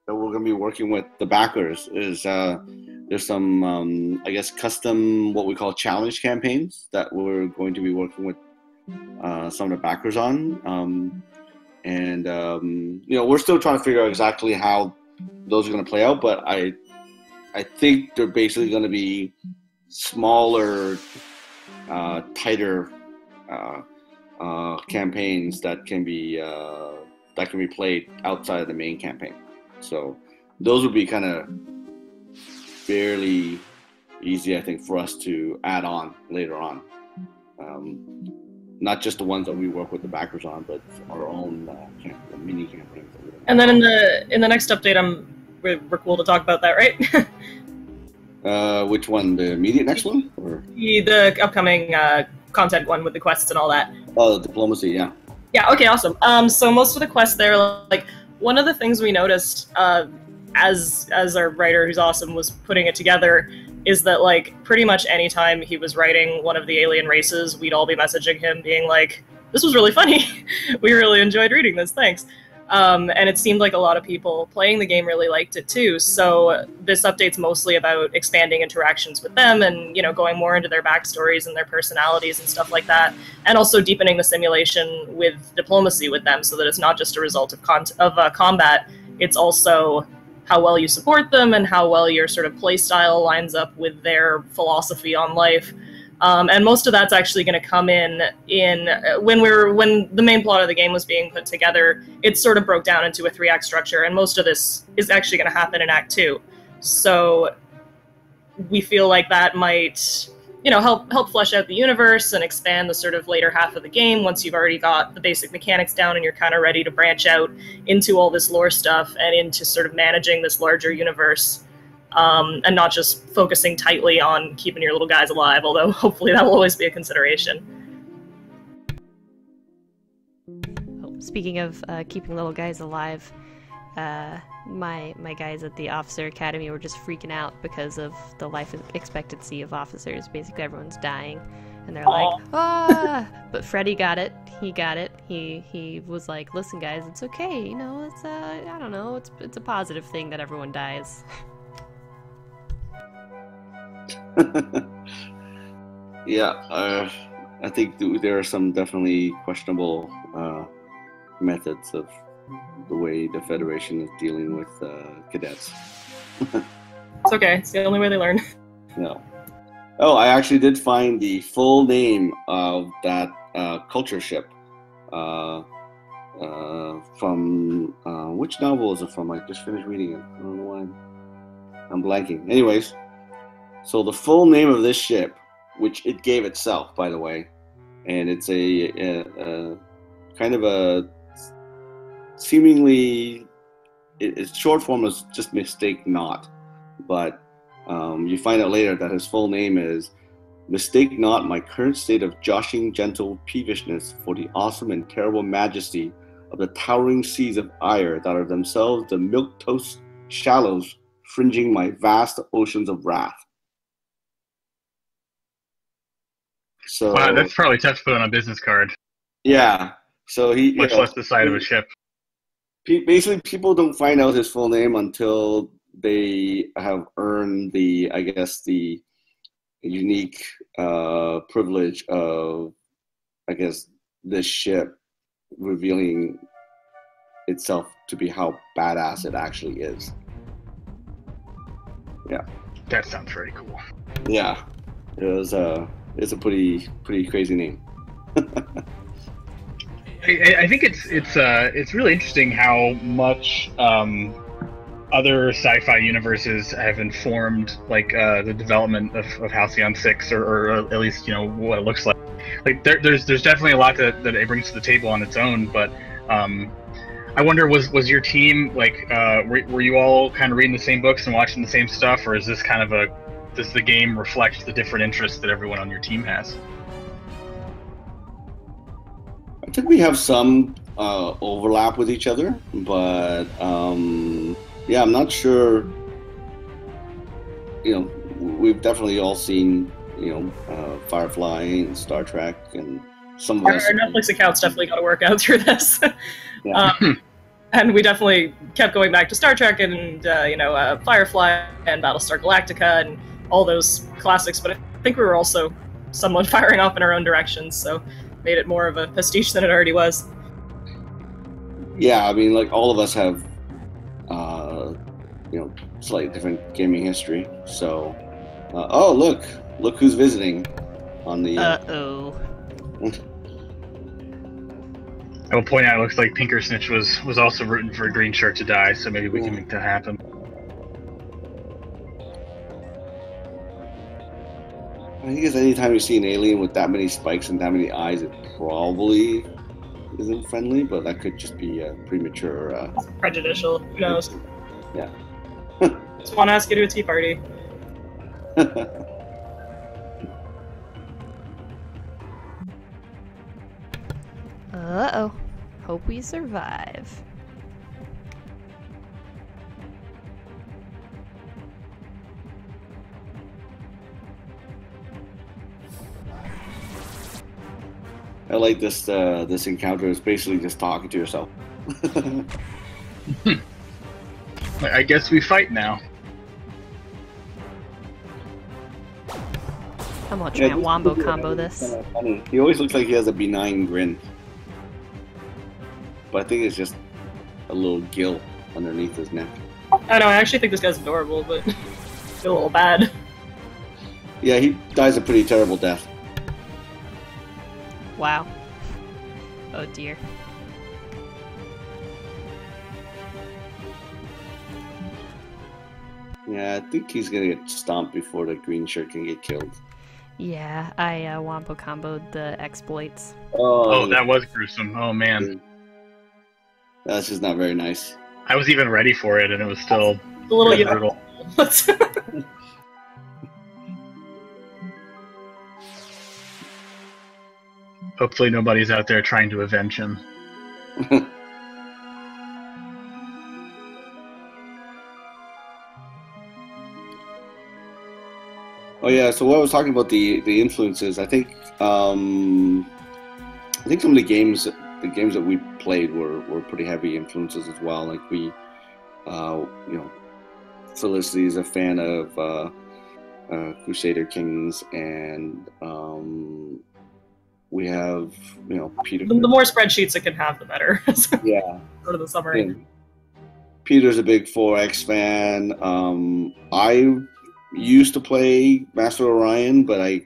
going to be working with the backers. Is there's some I guess custom what we call challenge campaigns that we're going to be working with some of the backers on, and we're still trying to figure out exactly how those are going to play out. But I think they're basically going to be smaller, tighter campaigns that can be played outside of the main campaign. So those would be kind of fairly easy, I think, for us to add on later on. Not just the ones that we work with the backers on, but our own mini campaigns. And then in the next update, we're cool to talk about that, right? Which one? The immediate next one? Or? The upcoming content one with the quests and all that. Oh, the diplomacy, yeah. Yeah, okay, awesome. So most of the quests there, like, one of the things we noticed, as our writer, who's awesome, was putting it together, is that, like, pretty much any time he was writing one of the alien races, we'd all be messaging him being like, this was really funny. We really enjoyed reading this, thanks. And it seemed like a lot of people playing the game really liked it too. So this update's mostly about expanding interactions with them and, you know, going more into their backstories and their personalities and stuff like that, and also deepening the simulation with diplomacy with them, so that it's not just a result of combat. It's also how well you support them and how well your sort of play style lines up with their philosophy on life. And most of that's actually going to come in when the main plot of the game was being put together. It sort of broke down into a 3-act structure, and most of this is actually going to happen in Act 2. So we feel like that might, you know, help flesh out the universe and expand the sort of later half of the game once you've already got the basic mechanics down and you're kind of ready to branch out into all this lore stuff and into sort of managing this larger universe. And not just focusing tightly on keeping your little guys alive, although hopefully that will always be a consideration. Oh, speaking of keeping little guys alive, my guys at the Officer Academy were just freaking out because of the life expectancy of officers. Basically, everyone's dying, and they're like, ah! But Freddy got it. He got it. He was like, listen, guys, it's okay. You know, it's I don't know, it's a positive thing that everyone dies. Yeah, I think there are some definitely questionable methods of the way the Federation is dealing with cadets. It's okay. It's the only way they learn. No. Oh, I actually did find the full name of that culture ship. From which novel is it from? I just finished reading it. I don't know why I'm blanking. Anyways. So the full name of this ship, which it gave itself, by the way, and it's a kind of a seemingly, its short form is just Mistake Not, but you find out later that his full name is Mistake Not My Current State of Joshing Gentle Peevishness for the Awesome and Terrible Majesty of the Towering Seas of Ire that are themselves the milquetoast shallows fringing my vast oceans of wrath. So, wow, that's probably tough to put on a business card. Yeah. So much less the side of a ship. Basically, people don't find out his full name until they have earned the unique privilege of, I guess, this ship revealing itself to be how badass it actually is. Yeah. That sounds very cool. Yeah. It's a pretty crazy name. I think it's really interesting how much other sci-fi universes have informed like the development of Halcyon 6, or at least, you know, what it looks like. Like there's definitely a lot that it brings to the table on its own, but I wonder, was your team like were you all kind of reading the same books and watching the same stuff, or is this kind of does the game reflect the different interests that everyone on your team has? I think we have some overlap with each other, but yeah, I'm not sure. You know, we've definitely all seen, you know, Firefly and Star Trek, and some of us. Our Netflix account's definitely got to work out through this. Yeah. And we definitely kept going back to Star Trek and Firefly and Battlestar Galactica and all those classics, but I think we were also somewhat firing off in our own directions, so made it more of a pastiche than it already was. Yeah, I mean, like, all of us have, you know, slightly different gaming history. So, oh, look who's visiting on the. Uh-oh. I will point out, it looks like Pinkersnitch was also rooting for a green shirt to die, so maybe we can make that happen. I think anytime you see an alien with that many spikes and that many eyes, it probably isn't friendly, but that could just be premature. Prejudicial, who knows? Yeah. Just want to ask you to a tea party. Uh-oh. Hope we survive. I like this. This encounter is basically just talking to yourself. I guess we fight now. I'm gonna try and wombo combo this. Funny. He always looks like he has a benign grin, but I think it's just a little gill underneath his neck. I know, I actually think this guy's adorable, but I feel a little bad. Yeah, he dies a pretty terrible death. Wow. Oh dear. Yeah, I think he's gonna get stomped before the green shirt can get killed. Yeah, I wombo comboed the exploits. Oh, that was gruesome. Oh man. That's just not very nice. I was even ready for it, and it was still The little brutal. Hopefully nobody's out there trying to avenge him. Oh yeah, so what I was talking about the influences, I think some of the games that we played were pretty heavy influences as well. Like we, Felicity is a fan of Crusader Kings, and we have Peter. The more spreadsheets it can have, the better. Yeah. Go to the summary. Yeah. Peter's a big 4X fan. I used to play Master Orion, but I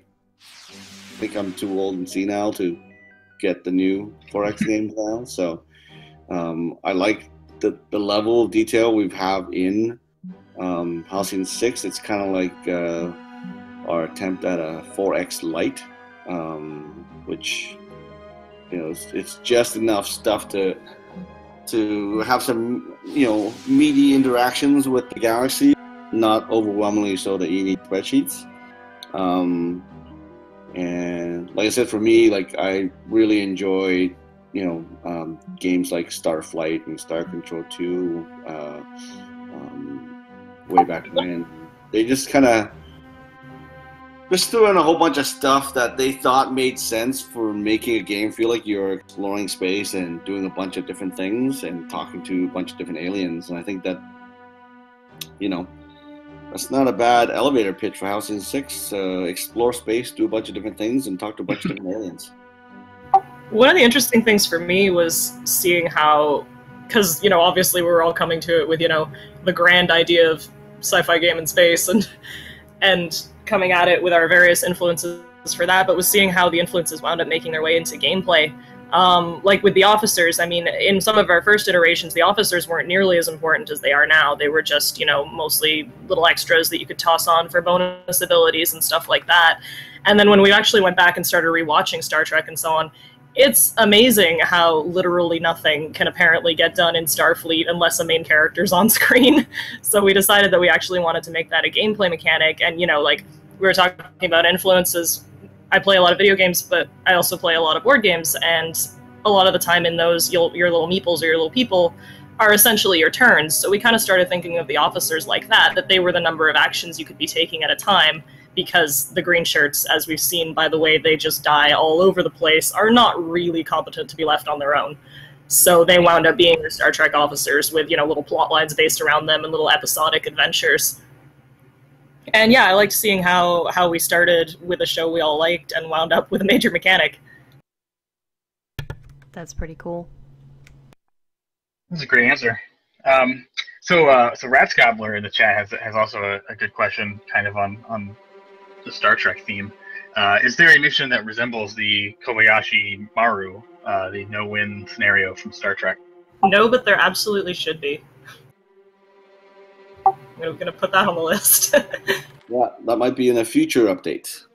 think I'm too old and senile to get the new 4X games now. So I like the level of detail we have in Halcyon 6. It's kind of like our attempt at a 4X Lite, which it's just enough stuff to have some meaty interactions with the galaxy, not overwhelmingly so that you need spreadsheets. And like I said, for me, like I really enjoyed games like Starflight and Star Control 2 way back when. They just kind of threw in a whole bunch of stuff that they thought made sense for making a game feel like you're exploring space and doing a bunch of different things and talking to a bunch of different aliens. And I think that that's not a bad elevator pitch for Halcyon 6. Explore space, do a bunch of different things, and talk to a bunch of different aliens. One of the interesting things for me was seeing how, because obviously we were all coming to it with the grand idea of sci-fi game in space and coming at it with our various influences for that, but was seeing how the influences wound up making their way into gameplay. Like with the officers, I mean, in some of our first iterations, the officers weren't nearly as important as they are now. They were just, mostly little extras that you could toss on for bonus abilities and stuff like that. And then when we actually went back and started rewatching Star Trek and so on, it's amazing how literally nothing can apparently get done in Starfleet unless a main character's on screen. So we decided that we actually wanted to make that a gameplay mechanic. And, like we were talking about influences, I play a lot of video games, but I also play a lot of board games, and a lot of the time in those, your little meeples or your little people are essentially your turns. So we kind of started thinking of the officers like that they were the number of actions you could be taking at a time, because the green shirts, as we've seen by the way they just die all over the place, are not really competent to be left on their own. So they wound up being the Star Trek officers with, little plot lines based around them and little episodic adventures. And yeah, I liked seeing how we started with a show we all liked and wound up with a major mechanic. That's pretty cool. That's a great answer. So Rats Gobbler in the chat has also a good question, kind of on the Star Trek theme. Is there a mission that resembles the Kobayashi Maru, the no-win scenario from Star Trek? No, but there absolutely should be. I'm going to put that on the list. Yeah, that might be in a future update.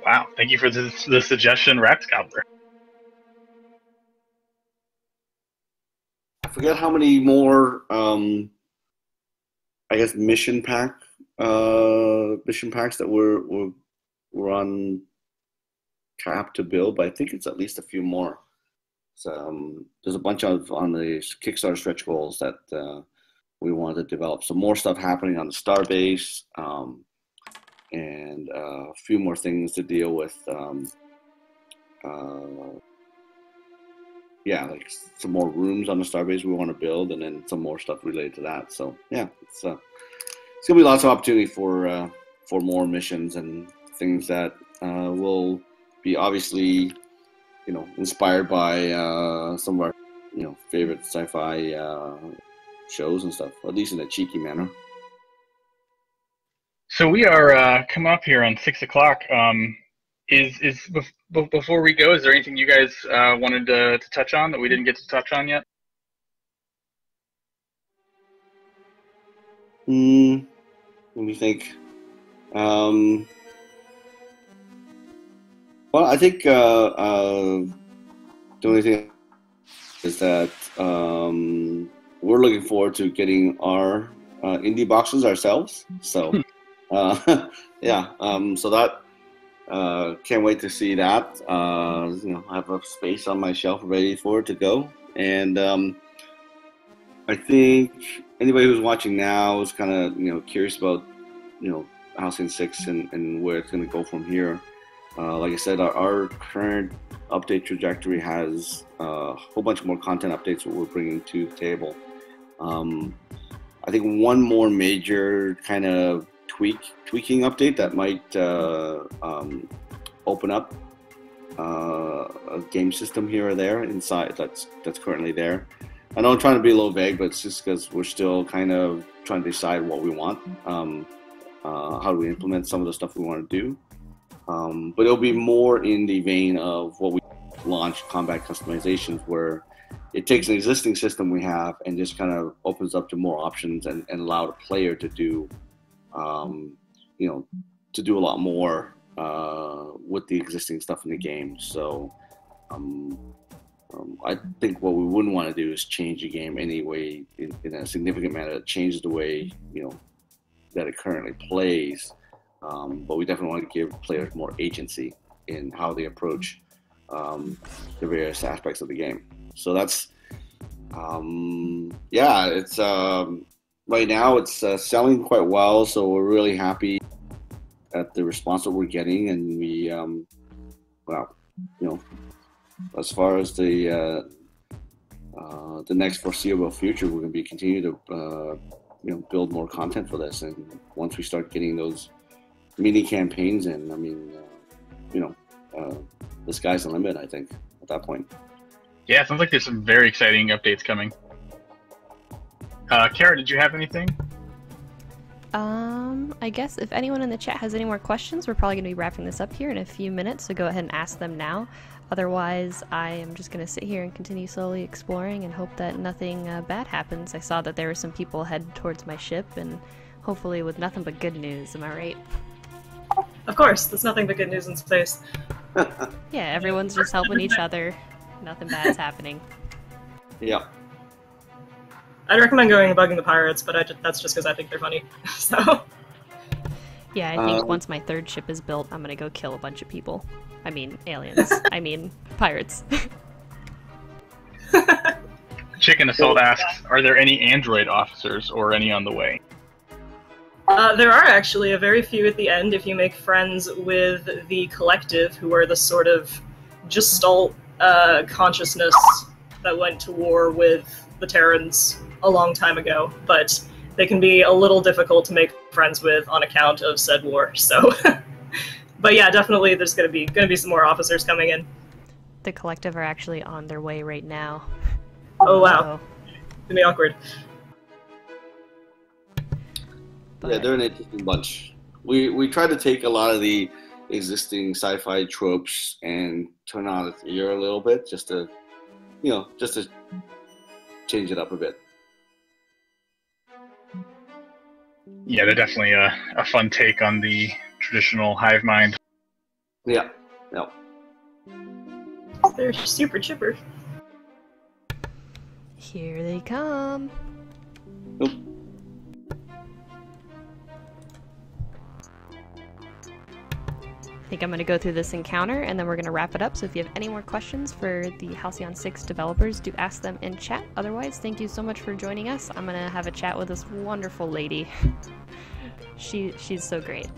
Wow, thank you for the suggestion, Rats Gobbler. I forget how many more, mission packs that were on capped to build, but I think it's at least a few more. So there's a bunch of on the Kickstarter stretch goals that we want to develop. Some more stuff happening on the Starbase, and a few more things to deal with. Yeah, like some more rooms on the Starbase we want to build, and then some more stuff related to that. So yeah, it's gonna be lots of opportunity for more missions and things that will be obviously, inspired by some of our, favorite sci-fi shows and stuff, at least in a cheeky manner. So we are coming up here on 6 o'clock. Before we go, is there anything you guys wanted to touch on that we didn't get to touch on yet? Let me think. Well, I think the only thing is that we're looking forward to getting our indie boxes ourselves. So, yeah. So that can't wait to see that. I have a space on my shelf ready for it to go, and I think anybody who's watching now is kind of curious about Halcyon 6 and where it's going to go from here. Like I said, our current update trajectory has a whole bunch more content updates that we're bringing to the table. I think one more major kind of tweaking update that might open up a game system here or there inside that's currently there. I know I'm trying to be a little vague, but it's just because we're still kind of trying to decide what we want, how do we implement some of the stuff we want to do. But it'll be more in the vein of what we launched, combat customizations, where it takes an existing system we have and just kind of opens up to more options and allow the player to do, to do a lot more with the existing stuff in the game. So I think what we wouldn't want to do is change the game anyway in a significant manner that changes the way that it currently plays. But we definitely want to give players more agency in how they approach the various aspects of the game. So that's, it's right now it's selling quite well. So we're really happy at the response that we're getting, and we, as far as the next foreseeable future, we're going to be continue to build more content for this. And once we start getting those mini campaigns in, I mean, the sky's the limit, I think, at that point. Yeah, it sounds like there's some very exciting updates coming. Kara, did you have anything? I guess if anyone in the chat has any more questions, we're probably going to be wrapping this up here in a few minutes, so go ahead and ask them now. Otherwise, I am just going to sit here and continue slowly exploring and hope that nothing bad happens. I saw that there were some people headed towards my ship, and hopefully with nothing but good news, am I right? Of course, there's nothing but good news in space. Yeah, everyone's just helping each other. Nothing bad's happening. Yeah. I'd recommend going and bugging the pirates, but that's just because I think they're funny. So. Yeah, I think once my third ship is built, I'm gonna go kill a bunch of people. I mean, aliens. I mean, pirates. Chicken Assault asks, are there any android officers or any on the way? There are actually a very few at the end if you make friends with the Collective, who are the sort of Gestalt consciousness that went to war with the Terrans a long time ago, but they can be a little difficult to make friends with on account of said war. So, but yeah, definitely there's gonna be some more officers coming in. The Collective are actually on their way right now. Oh wow, it's gonna be awkward. Yeah, they're an interesting bunch. We try to take a lot of the existing sci-fi tropes and turn on its ear a little bit, just to change it up a bit. Yeah, they're definitely a fun take on the traditional hive mind. Yeah, yeah. They're super chipper. Here they come. Nope. think I'm going to go through this encounter and then we're going to wrap it up. So if you have any more questions for the Halcyon 6 developers, do ask them in chat. Otherwise, thank you so much for joining us. I'm going to have a chat with this wonderful lady. She's so great.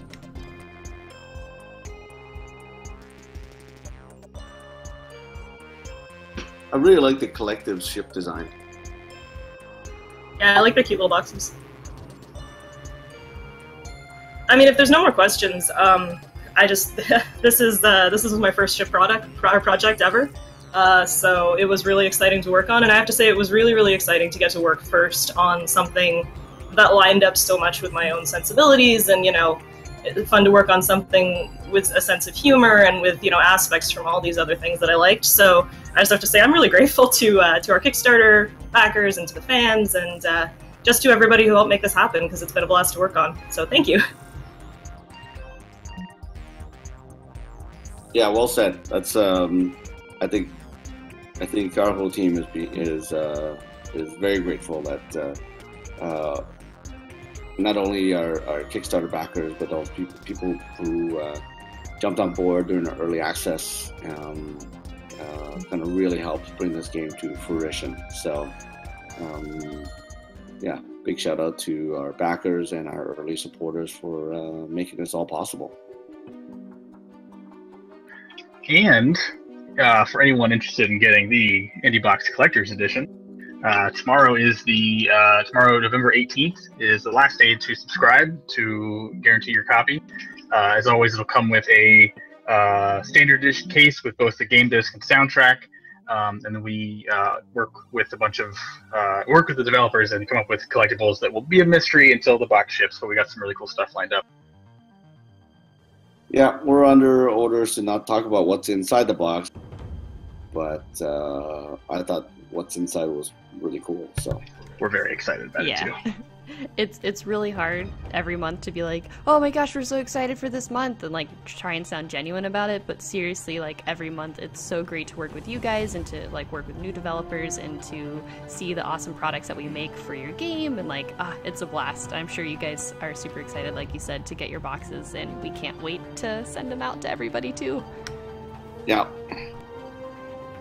I really like the collective ship design. Yeah, I like the cute little boxes. I mean, if there's no more questions, I just this is my first ship project ever, so it was really exciting to work on, and I have to say it was really, really exciting to get to work first on something that lined up so much with my own sensibilities, and fun to work on something with a sense of humor and with aspects from all these other things that I liked. So I just have to say I'm really grateful to our Kickstarter backers and to the fans and just to everybody who helped make this happen, because it's been a blast to work on. So thank you. Yeah, well said. That's I think our whole team is very grateful that not only our Kickstarter backers, but those people who jumped on board during the early access kind of really helped bring this game to fruition. So yeah, big shout out to our backers and our early supporters for making this all possible. And for anyone interested in getting the IndieBox Collector's Edition, tomorrow, November 18th, is the last day to subscribe to guarantee your copy. As always, it'll come with a standard edition case with both the game disc and soundtrack. And then we work with the developers and come up with collectibles that will be a mystery until the box ships. So we got some really cool stuff lined up. Yeah, we're under orders to not talk about what's inside the box, but I thought what's inside was really cool. So we're very excited about it too. It's really hard every month to be like, oh my gosh, we're so excited for this month, and like try and sound genuine about it. But seriously, like every month, it's so great to work with you guys and to like work with new developers and to see the awesome products that we make for your game. And like, it's a blast. I'm sure you guys are super excited, like you said, to get your boxes, and we can't wait to send them out to everybody too. Yeah.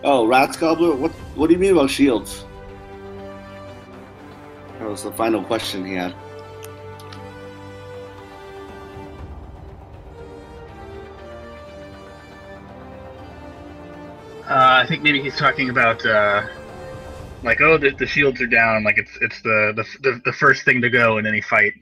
Oh, Rats Gobbler, what do you mean about shields? That was the final question he had. I think maybe he's talking about like, oh, the shields are down, like it's the first thing to go in any fight.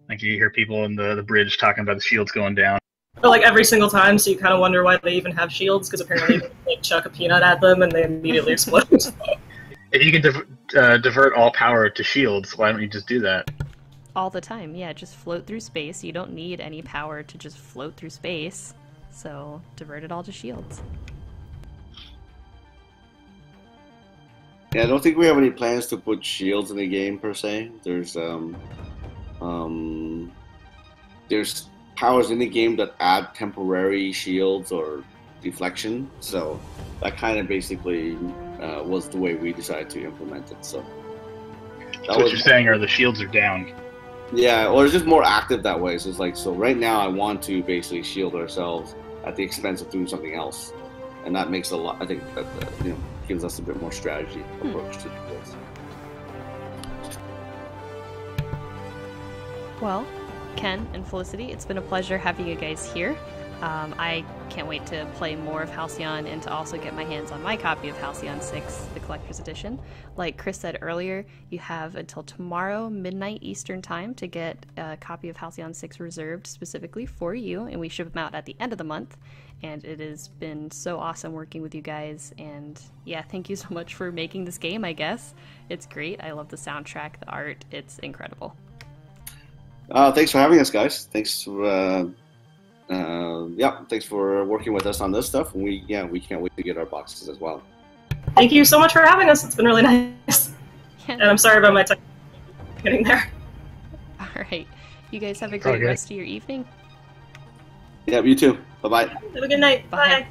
Like you hear people in the bridge talking about the shields going down. But like every single time, so you kind of wonder why they even have shields, because apparently they like chuck a peanut at them and they immediately explode. If you can divert all power to shields, why don't you just do that? All the time, yeah, just float through space. You don't need any power to just float through space, so divert it all to shields. Yeah, I don't think we have any plans to put shields in the game per se. There's powers in the game that add temporary shields or deflection, so that kind of basically was the way we decided to implement it. So what you're saying are the shields are down. Yeah, or it's just more active that way. So it's like, so right now I want to basically shield ourselves at the expense of doing something else, and that makes a lot. I think that gives us a bit more strategy approach to this. Well, Ken and Felicity, it's been a pleasure having you guys here. I can't wait to play more of Halcyon and to also get my hands on my copy of Halcyon 6, the Collector's Edition. Like Chris said earlier, you have until tomorrow, midnight Eastern Time, to get a copy of Halcyon 6 reserved specifically for you, and we ship them out at the end of the month. And it has been so awesome working with you guys, and yeah, thank you so much for making this game, I guess. It's great. I love the soundtrack, the art. It's incredible. Thanks for having us, guys. Thanks for thanks for working with us on this stuff. And we can't wait to get our boxes as well. Thank you so much for having us. It's been really nice. Yeah. And I'm sorry about my tech getting there. All right. You guys have a great rest of your evening. Yeah, you too. Bye-bye. Have a good night. Bye. Bye.